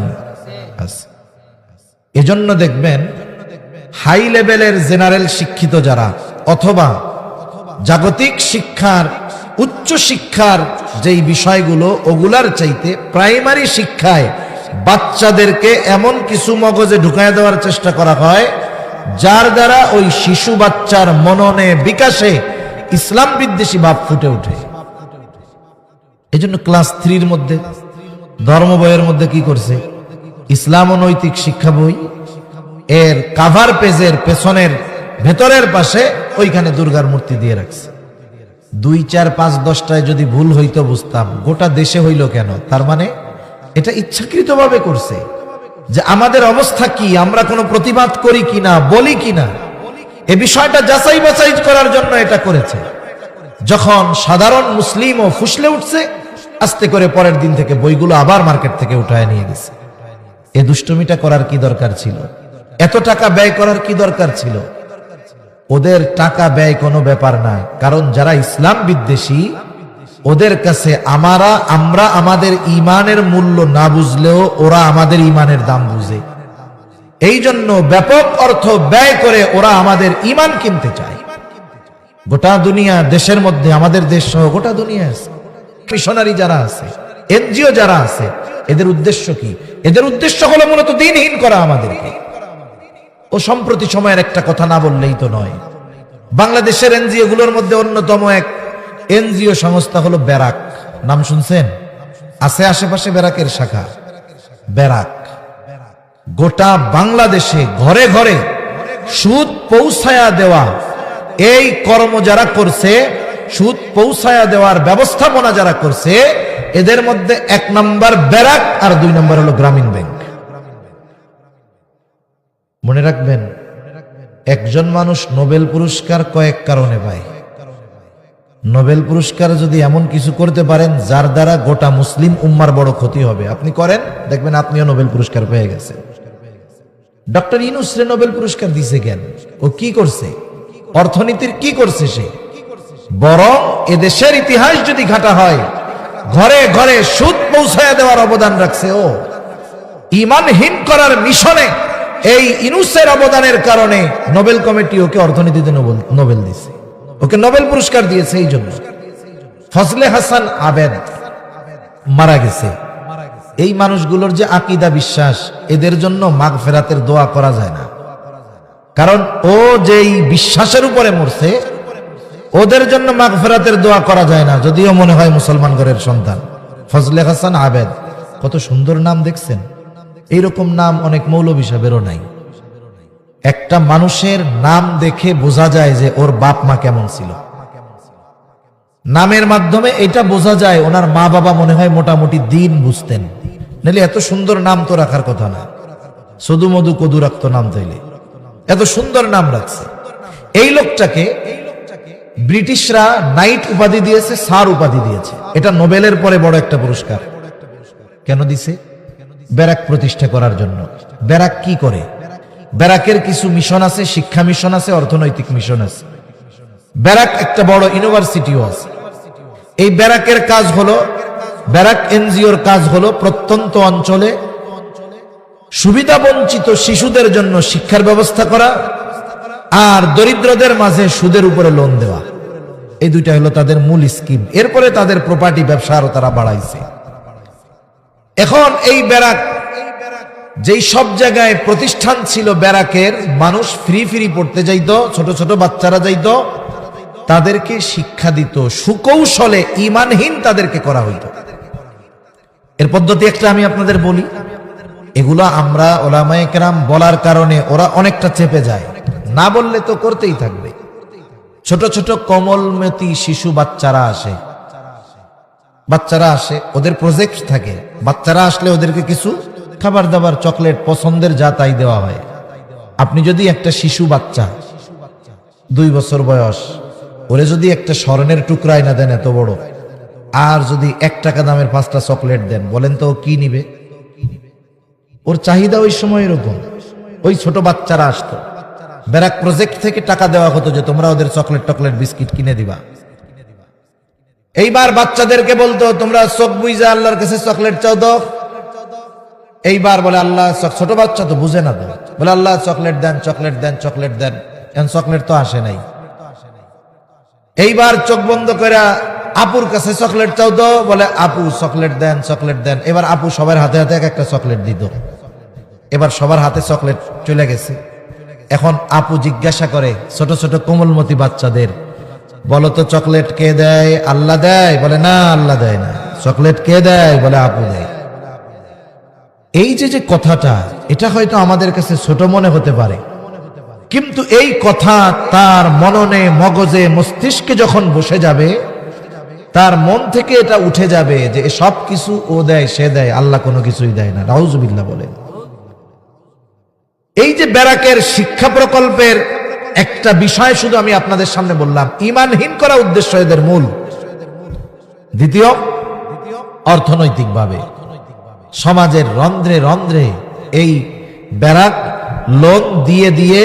আছে। এজন্য দেখবেন হাই লেভেলের জেনারেল শিক্ষিত যারা, অথবা জাগতিক শিক্ষার উচ্চ শিক্ষার যেই বিষয়গুলো, ওগুলার চাইতে প্রাইমারি শিক্ষায় বাচ্চাদেরকে এমন কিছু মগজে ঢুকায় দেওয়ার চেষ্টা করা হয় যার দ্বারা ওই শিশু বাচ্চার মননে বিকাশে ইসলাম বিদ্বেষী ভাব ফুটে ওঠে। এজন্য ক্লাস 3 মধ্যে ধর্ম বইয়ের মধ্যে কি করছে? ইসলাম ও নৈতিক শিক্ষা বই, এর কাভার পেজের পেছনের ভেতরের পাশে ওইখানে দুর্গার মূর্তি দিয়ে রাখছে। 2, 4, 5, 10টায় যদি ভুল হইতো বুঝতাম, গোটা দেশে হইল কেন? তার মানে এটা ইচ্ছাকৃতভাবে করছে যে আমাদের অবস্থা কি, আমরা কোনো প্রতিবাদ করি কিনা, বলি কিনা, এ বিষয়টা যাচাই বাছাই করার জন্য এটা করেছে। যখন সাধারণ মুসলিমও ফুসলে উঠছে, আস্তে করে পরের দিন থেকে বইগুলো আবার মার্কেট থেকে উঠায় নিয়ে গেছে। এ দুষ্টুমিটা করার কি দরকার ছিল? এত টাকা ব্যয় করার কি দরকার ছিল? ওদের টাকা ব্যয় কোনো ব্যাপার না, কারণ যারা ইসলাম বিদ্বেষী ওদের কাছে আমরা আমাদের ইমানের মূল্য না বুঝলেও ওরা আমাদের ইমানের দাম বুঝে। এই জন্য ব্যাপক অর্থ ব্যয় করে ওরা আমাদের ইমান কিনতে চায়। গোটা দুনিয়া, দেশের মধ্যে আমাদের দেশ সহ গোটা দুনিয়া আছে মিশনারি যারা আছে, এনজিও যারা আছে, এদের উদ্দেশ্য কি? এদের উদ্দেশ্য হলো মূলত দিনহীন করা আমাদেরকে। ও সম্প্রতি সময়ের একটা কথা না বললেই তো নয়, বাংলাদেশের এনজিও গুলোর মধ্যে অন্যতম এক এনজিও সংস্থা হলো ব্যারাক। নাম শুনছেন? আছে আশেপাশে ব্যারাকের শাখা। ব্যারাক গোটা বাংলাদেশে ঘরে ঘরে সুদ পৌঁছায়া দেওয়া, এই কর্ম যারা করছে, সুদ পৌঁছায়া দেওয়ার ব্যবস্থাপনা যারা করছে, এদের মধ্যে 1 নম্বর ব্যারাক আর 2 নম্বর হলো গ্রামীণ ব্যাংক। মনে রাখবেন, একজন মানুষ নোবেল পুরস্কার কয়েক কারণে পায়। নোবেল পুরস্কার যদি এমন কিছু করতে পারেন যার দ্বারা গোটা মুসলিম উম্মার বড় ক্ষতি হবে, আপনি করেন, দেখবেন আপনিও নোবেল পুরস্কার পেয়ে গেছেন। ডক্টর ইউনূসরে নোবেল পুরস্কার দিছে কেন? ও কি করছে? অর্থনীতির কি করছে সে? বরং এদেশের ইতিহাস যদি ঘাটা হয়, ঘরে ঘরে সুদ পৌঁছায় দেওয়ার অবদান রাখছে ও। ইমানহীন করার মিশনে এই ইউনূসের অবদানের কারণে নোবেল কমিটি ওকে অর্থনীতিতে নোবেল দিয়েছে, ওকে নোবেল পুরস্কার দিয়েছে। এই জন্য ফজলে হাসান আবেদ মারা গেছে। এই মানুষগুলোর যে আকীদা, বিশ্বাস, এদের জন্য মাগফিরাতের দোয়া করা যায় না, কারণ ও যেই বিশ্বাসের উপরে মরছে, ওদের জন্য মাগফিরাতের দোয়া করা যায় না, যদিও মনে হয় মুসলমান ঘরের সন্তান। ফজলে হাসান আবেদ, কত সুন্দর নাম দেখছেন? এইরকম নাম অনেক মৌলভী সাহেবেরও নাই। একটা মানুষের নাম দেখে বোঝা যায় যে ওর বাপ মা কেমন ছিল। নামের মাধ্যমে এটা বোঝা যায় ওনার মা বাবা মনে হয় মোটামুটি দিন বুঝতেন, নাহলে এত সুন্দর নাম তো রাখার কথা না। সদু মধু কদু রাখতো নাম, তাইলে এত সুন্দর নাম রাখছে। এই লোকটাকে ব্রিটিশরা নাইট উপাধি দিয়েছে, স্যার উপাধি দিয়েছে। এটা নোবেলের পরে বড় একটা পুরস্কার। কেন দিছে? ব্যারাক প্রতিষ্ঠা করার জন্য। ব্যারাক কি করে? ব্যারাকের কিছু মিশন আছে, শিক্ষা মিশন আছে, অর্থনৈতিক মিশন আছে। ব্যারাক একটা বড় ইউনিভার্সিটিও আছে। এই ব্যারাকের কাজ হলো, ব্যারাক এনজিওর কাজ হলো প্রত্যন্ত অঞ্চলে সুবিধা বঞ্চিত শিশুদের জন্য শিক্ষার ব্যবস্থা করা আর দরিদ্রদের মাঝে সুদের উপরে লোন দেওয়া। এই দুইটা হলো তাদের মূল স্কিম। এরপরে তাদের প্রপার্টি ব্যবসা আরো তারা বাড়াইছে। এখন এই ব্যারাক যেই সব জায়গায় প্রতিষ্ঠান ছিল ব্যারাকের, মানুষ ফ্রি পড়তে যাইতো, ছোট ছোট বাচ্চারা যাইতো, তাদেরকে শিক্ষা দিত, সুকৌশলে ইমানহীন তাদেরকে করা হইতো। এর পদ্ধতি একটা আমি আপনাদের বলি, এগুলো আমরা ওলামায়ে কেরাম বলার কারণে ওরা অনেকটা চেপে যায়, না বললে তো করতেই থাকবে। ছোট ছোট কোমলমতি শিশু বাচ্চারা আসে, ওদের প্রজেক্ট থাকে। বাচ্চারা আসলে ওদেরকে কিছু খাবার দাবার, চকলেট, পছন্দের যা তাই দেওয়া হয়। আপনি যদি একটা শিশু বাচ্চা 2 বছর বয়স, ওরে যদি একটা স্বর্ণের টুকরা না দেন এত বড়, আর যদি 1 টাকা দামের 5টা চকলেট দেন, বলেন তো ও কি নিবে? ওর চাহিদা ওই সময় এরকম। ওই ছোট বাচ্চারা আসতো, ব্যারাক প্রজেক্ট থেকে টাকা দেওয়া হতো যে তোমরা ওদের চকলেট টকলেট বিস্কিট কিনে দিবা। এইবার বাচ্চাদেরকে বলতো তোমরা চোখ বুইজা আল্লাহর কাছে চকলেট চাও তো। এইবার বলে আল্লাহ, ছোট বাচ্চা তো বুঝে না, তো বলে আল্লাহ চকলেট দেন, চকলেট দেন, চকলেট দেন। এখন চকলেট তো আসে নাই। এইবার চোখ বন্ধ করে আপুর কাছে চকলেট চাও তো, বলে আপু চকলেট দেন, চকলেট দেন। এবার আপু সবার হাতে হাতে এক একটা চকলেট দিত। এবার সবার হাতে চকলেট চলে গেছে। এখন আপু জিজ্ঞাসা করে ছোট ছোট কোমলমতি বাচ্চাদের, বলো তো চকলেট কে দেয়? আল্লাহ দেয়? বলে না, আল্লাহ দেয় না। চকলেট কে দেয়? বলে আপু দেয়। এই যে কথাটা, এটা হয়তো আমাদের কাছে ছোট মনে হতে পারে, কিন্তু এই কথা তার মননে, মগজে, মস্তিষ্কে যখন বসে যাবে, তার মন থেকে এটা উঠে যাবে যে সব কিছু ও দেয়, সে দেয়, আল্লাহ কোনো কিছুই দেয় না। নাউজুবিল্লাহ বলেন। এই যে ব্যারাকের শিক্ষা প্রকল্পের একটা বিষয় শুধু আমি আপনাদের সামনে বললাম, ঈমানহীন করা উদ্দেশ্য এদের মূল। দ্বিতীয়, অর্থনৈতিকভাবে সমাজের রন্ধ্রে রন্ধ্রে এই ব্যারাক লোন দিয়ে দিয়ে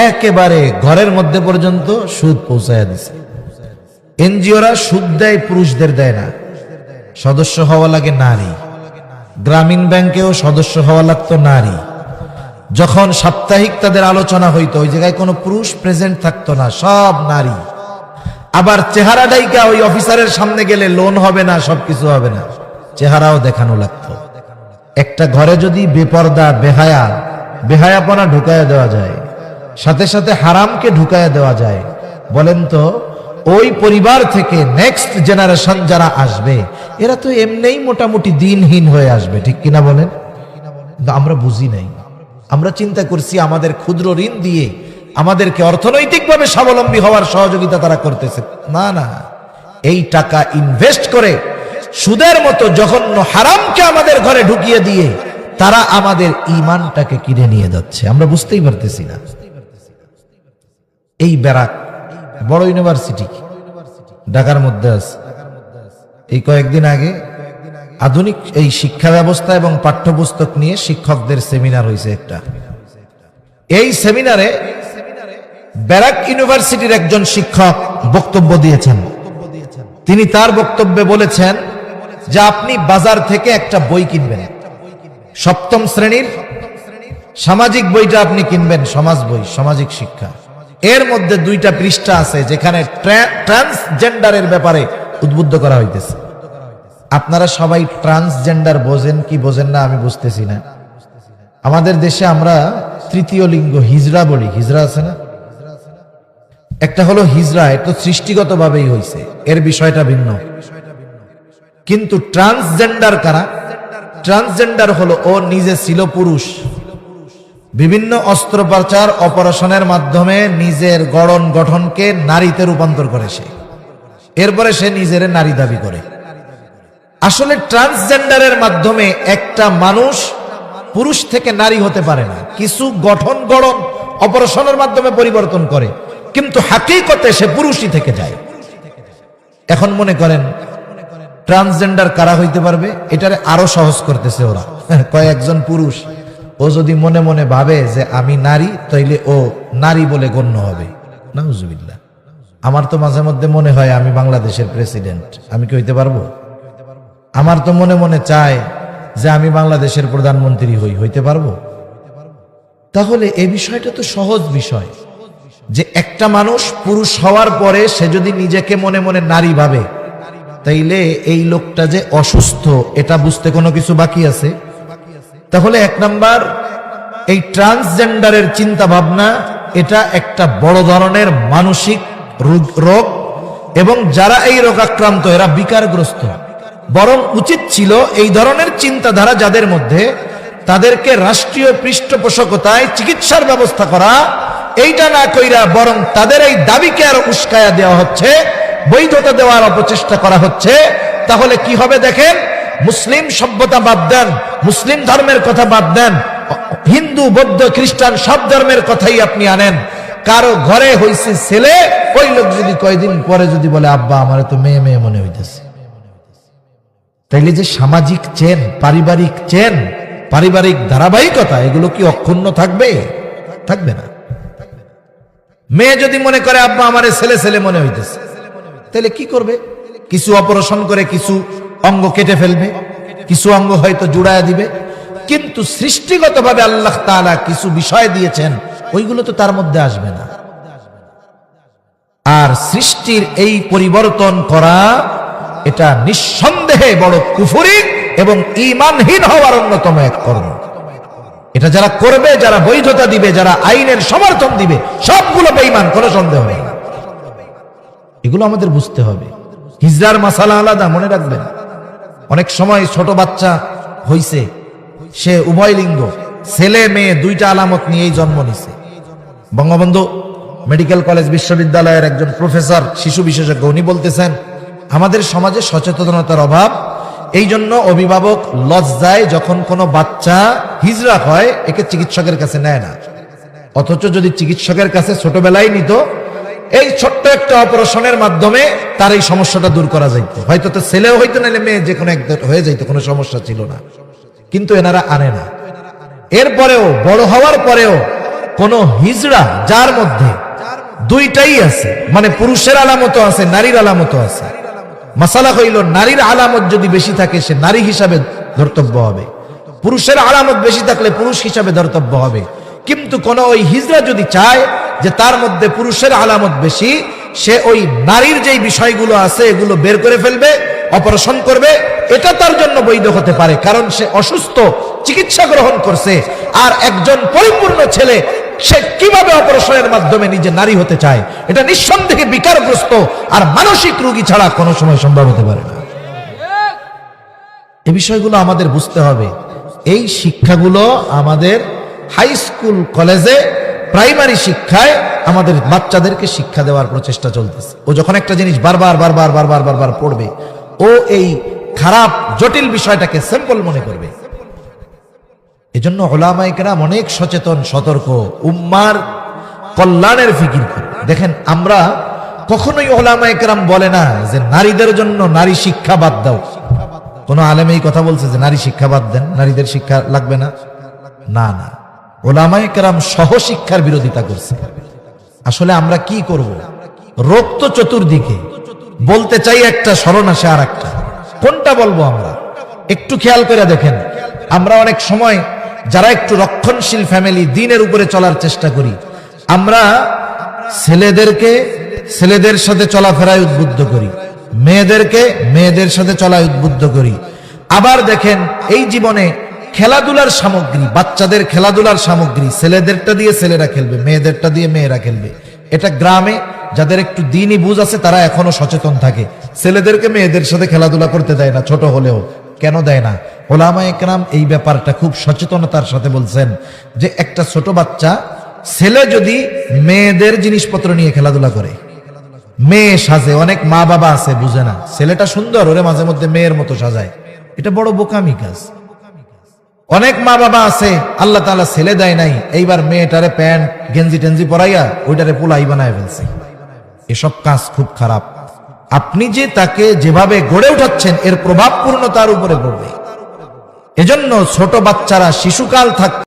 একেবারে ঘরের মধ্যে পর্যন্ত সুদ পৌঁছায় দিছে। এনজিওরা সুদ দেয়, পুরুষদের দেয় না। সদস্য হওয়া লাগে নারী। গ্রামীণ ব্যাংকেও সদস্য হওয়া লাগতো নারী। যখন সাপ্তাহিক তাদের আলোচনা হইতো, ওই জায়গায় কোনো পুরুষ প্রেজেন্ট থাকতো না, সব নারী। আবার চেহারা ডাইকা ওই অফিসারের সামনে গেলে লোন হবে না, সবকিছু হবে না, চেহারাও দেখানো লাগতো। একটা ঘরে যদি বেপর্দা, বেহায়াপনা ঢুকায়া দেওয়া যায়, সাথে সাথে হারামকে ঢুকায়া দেওয়া যায়, বলেন তো ওই পরিবার থেকে নেক্সট জেনারেশন যারা আসবে, এরা তো এমনিই মোটামুটি দিনহীন হয়ে আসবে, ঠিক কিনা বলেন? আমরা বুঝি নাই। আমরা চিন্তা করছি আমাদের ক্ষুদ্র ঋণ দিয়ে আমাদেরকে অর্থনৈতিকভাবে স্বাবলম্বী হওয়ার সহযোগিতা তারা করতেছে। না না, এই টাকা ইনভেস্ট করে সুদের মতো জঘন্য হারামকে আমাদের ঘরে ঢুকিয়ে দিয়ে তারা আমাদের ঈমানটাকে কিনে নিয়ে যাচ্ছে, আমরা বুঝতেই পারতেছি না। এই ব্যারাক বড় ইউনিভার্সিটি ঢাকার মধ্যে আছে। এই কয়েকদিন আগে আধুনিক এই শিক্ষা ব্যবস্থা এবং পাঠ্যপুস্তক নিয়ে শিক্ষকদের সেমিনার হয়েছে একটা। এই সেমিনারে ব্যারাক ইউনিভার্সিটির একজন শিক্ষক বক্তব্য দিয়েছেন। তিনি তার বক্তব্যে বলেছেন যে আপনি বাজার থেকে একটা বই কিনবেন, সপ্তম শ্রেণীর সামাজিক বইটা আপনি কিনবেন, সমাজ বই, সামাজিক শিক্ষা। এর মধ্যে 2টা পৃষ্ঠা আছে যেখানে ট্রান্সজেন্ডারের ব্যাপারে উদ্বুদ্ধ করা হইতেছে। আপনারা সবাই ট্রান্সজেন্ডার বোঝেন কি বোঝেন না আমি বুঝতেছি না। আমাদের দেশে আমরা তৃতীয় লিঙ্গ হিজড়া বলি, হিজড়া আছে না? একটা হলো হিজড়া, এটা সৃষ্টিগতভাবেই হয়েছে, এর বিষয়টা ভিন্ন। কিন্তু ট্রান্সজেন্ডার কারা? ট্রান্সজেন্ডার হলো ও নিজে ছিল পুরুষ, বিভিন্ন অস্ত্রোপচার অপারেশনের মাধ্যমে নিজের গঠনকে নারীতে রূপান্তর করে সে, এরপরে সে নিজের নারী দাবি করে। আসলে ট্রান্সজেন্ডারের মাধ্যমে একটা মানুষ পুরুষ থেকে নারী হতে পারে না, কিছু গঠন অপারেশনের মাধ্যমে পরিবর্তন করে, কিন্তু হাকিকতে সে পুরুষই থেকে যায়। এখন মনে করেন ট্রান্সজেন্ডার কারা হইতে পারবে? এটারে আরো সহজ করতেছে ওরা। কয়েকজন পুরুষ, ও যদি মনে মনে ভাবে যে আমি নারী, তাইলে ও নারী বলে গণ্য হবে। নাউজুবিল্লাহ। আমার তো মাঝে মধ্যে মনে হয় আমি বাংলাদেশের প্রেসিডেন্ট, আমি কি হইতে পারবো? আমার তো মনে মনে চায় যে আমি বাংলাদেশের প্রধানমন্ত্রী হইতে পারবো? তাহলে এই বিষয়টা তো সহজ বিষয়, যে একটা মানুষ পুরুষ হওয়ার পরে সে যদি নিজেকে মনে মনে নারী ভাবে, তাইলে এই লোকটা যে অসুস্থ এটা বুঝতে কোনো কিছু বাকি আছে? তাহলে 1 নাম্বার, এই ট্রান্সজেন্ডারের চিন্তা ভাবনা এটা একটা বড় ধরনের মানসিক রোগ, এবং যারা এই রোগাক্রান্ত এরা বিকারগ্রস্ত। বরং উচিত ছিল এই ধরনের চিন্তাধারা যাদের মধ্যে, তাদেরকে রাষ্ট্রীয় পৃষ্ঠপোষকতায় চিকিৎসার ব্যবস্থা করা। এইটা না কইরা বরং তাদের এই দাবিকে আরো উস্কায়া দেওয়া হচ্ছে, বৈধতা দেওয়ার অপচেষ্টা করা হচ্ছে। তাহলে কি হবে দেখেন, মুসলিম সভ্যতা বাদ দেন, মুসলিম ধর্মের কথা বাদ দেন, হিন্দু, বৌদ্ধ, খ্রিস্টান সব ধর্মের কথাই আপনি আনেন, কারো ঘরে হইছে ছেলে, ওই লোক যদি কয়দিন পরে যদি বলে আব্বা আমার তো মেয়ে মেয়ে মনে হইতেছে, তাইলে যে সামাজিক চেন, পারিবারিক ধারাবাহিকতা, এগুলো কি অক্ষুণ্ণ থাকবে? থাকবে না। মেয়ে যদি মনে করে আব্বা আমার ছেলে ছেলে মনে হইতেছে, তাহলে কি করবে? কিছু অপারেশন করে কিছু অঙ্গ কেটে ফেলবে, কিছু অঙ্গ হয়তো জুড়ায় দিবে, কিন্তু সৃষ্টিগতভাবে আল্লাহ তাআলা কিছু বিষয় দিয়েছেন, ওইগুলো তো তার মধ্যে আসবে না। আর সৃষ্টির এই পরিবর্তন করা, এটা নিঃসন্দেহে বড় কুফরি এবং ঈমানহীন হওয়ার অন্যতম এক কর্ম। এটা যারা করবে, যারা বৈধতা দিবে, যারা আইনের সমর্থন দিবে, সবগুলো বেঈমান, কোনো সন্দেহ নেই। এগুলো আমাদের বুঝতে হবে। হিজড়ার মাসালা আলাদা, মনে রাখবেন। অনেক সময় ছোট বাচ্চা হইছে, সে উভয় লিঙ্গ, ছেলে মেয়ে 2টা আলামত নিয়েই জন্ম নিছে, বঙ্গবন্ধু মেডিকেল কলেজ বিশ্ববিদ্যালয়ের একজন প্রফেসর, শিশু বিশেষজ্ঞ, উনি বলতেছেন আমাদের সমাজে সচেতনতার অভাব, এই জন্য অভিভাবক লজ্জায় যখন কোনো বাচ্চা হিজড়া হয় একে চিকিৎসকের কাছে নেয় না। অথচ যদি চিকিৎসকের কাছে ছোটবেলায় নিত, এই ছোট্ট একটা অপারেশনের মাধ্যমে তার এই সমস্যাটা দূর করা যাইত। হয়তো তো ছেলেও হইতো, নাহলে মেয়ে যে কোনো একটা হয়ে যাইতো, কোনো সমস্যা ছিল না। কিন্তু এনারা আনে না। এরপরেও বড় হওয়ার পরেও কোন হিজড়া যার মধ্যে দুইটাই আছে, মানে পুরুষের আলামতও আছে, নারীর আলামতও আছে। মাসালা হইল, নারীর আলামত যদি বেশি থাকে সে নারী হিসাবে ধর্তব্য হবে, পুরুষের আলামত বেশি থাকলে পুরুষ হিসাবে ধর্তব্য হবে। কিন্তু কোন ওই হিজড়া যদি চায় যে তার মধ্যে পুরুষের আলামত বেশি, সে ওই নারীর যেই বিষয়গুলো আছে এগুলো বের করে ফেলবে, অপারেশন করবে, এটা তার জন্য বৈধ হতে পারে, কারণ সে অসুস্থ, চিকিৎসা গ্রহণ করছে। আর একজন পরিপূর্ণ ছেলে সে কিভাবে অপারেশনের মাধ্যমে নিজে নারী হতে চায়, এটা নিঃসন্দেহে বিকারগ্রস্ত আর মানসিক রোগী ছাড়া কোনো সময় সম্ভব হতে পারে না। এই বিষয়গুলো আমাদের বুঝতে হবে। এই শিক্ষাগুলো আমাদের হাই স্কুল, কলেজে, প্রাইমারি শিক্ষায় আমাদের বাচ্চাদেরকে শিক্ষা দেওয়ার প্রচেষ্টা চলতেছে। ও যখন একটা জিনিস বারবার বারবার বারবার বারবার পড়বে, ও এই খারাপ জটিল বিষয়টাকে সিম্পল মনে করবে। এজন্য উলামায়ে কেরাম অনেক সচেতন, সতর্ক, উম্মার কল্যাণের ফিকির করে। দেখেন, আমরা কখনোই উলামায়ে কেরাম বলে না যে নারীদের জন্য নারী শিক্ষা বাদ দাও। কোন আলেম এই কথা বলছে যে নারী শিক্ষা বাদ দেন, নারীদের শিক্ষা লাগবে না? না না, উলামায়ে কেরাম সহ শিক্ষার বিরোধিতা করছে। আসলে আমরা কি করব? রোগ তো চতুর্দিকে, বলতে চাই একটা, স্মরণ আসে আর একটা। কোনটা বলবো আমরা? একটু খেয়াল করে দেখেন, আমরা অনেক সময় যারা একটু রক্ষণশীল ফ্যামিলি, দ্বীনের উপরে চলার চেষ্টা করি, আমরা ছেলেদেরকে ছেলেদের সাথে চলাফেরায় উদ্বুদ্ধ করি, মেয়েদেরকে মেয়েদের সাথে চলায় উদ্বুদ্ধ করি। আবার দেখেন, এই জীবনে খেলাধুলার সামগ্রী, বাচ্চাদের খেলাধুলার সামগ্রী, ছেলেদেরটা দিয়ে ছেলেরা খেলবে, মেয়েদেরটা দিয়ে মেয়েরা খেলবে। এটা গ্রামে যাদের একটু দ্বীনি বুঝ আছে তারা এখনো সচেতন থাকে। ছেলেদেরকে মেয়েদের সাথে খেলাধুলা করতে দেয় না, ছোট হলেও। কেন দেয় না? উলামায়ে কেরাম এই ব্যাপারটা খুব সচেতনতার সাথে বলছেন যে একটা ছোট বাচ্চা, ছেলে যদি মেয়েদের জিনিসপত্র নিয়ে খেলাধুলা করে, মেয়ে সাজে, অনেক মা বাবা আছে বুঝে না, ছেলেটা সুন্দর, ওরে মাঝে মধ্যে মেয়ের মতো সাজায়, এটা বড় বোকামি কাজ। অনেক মা বাবা আছে আল্লাহ তাআলা ছেলে দেয় নাই, এইবার মেয়েটারে প্যান্ট গেঞ্জি টেঞ্জি পরাইয়া ওইটারে পোলাই বানায় ফেলছে। এসব কাজ খুব খারাপ। আপনি যে তাকে যেভাবে গড়ে উঠাচ্ছেন এর প্রভাব পূর্ণ তার উপরে পড়বে। এজন্য ছোট বাচ্চারা শিশুকাল থাকতে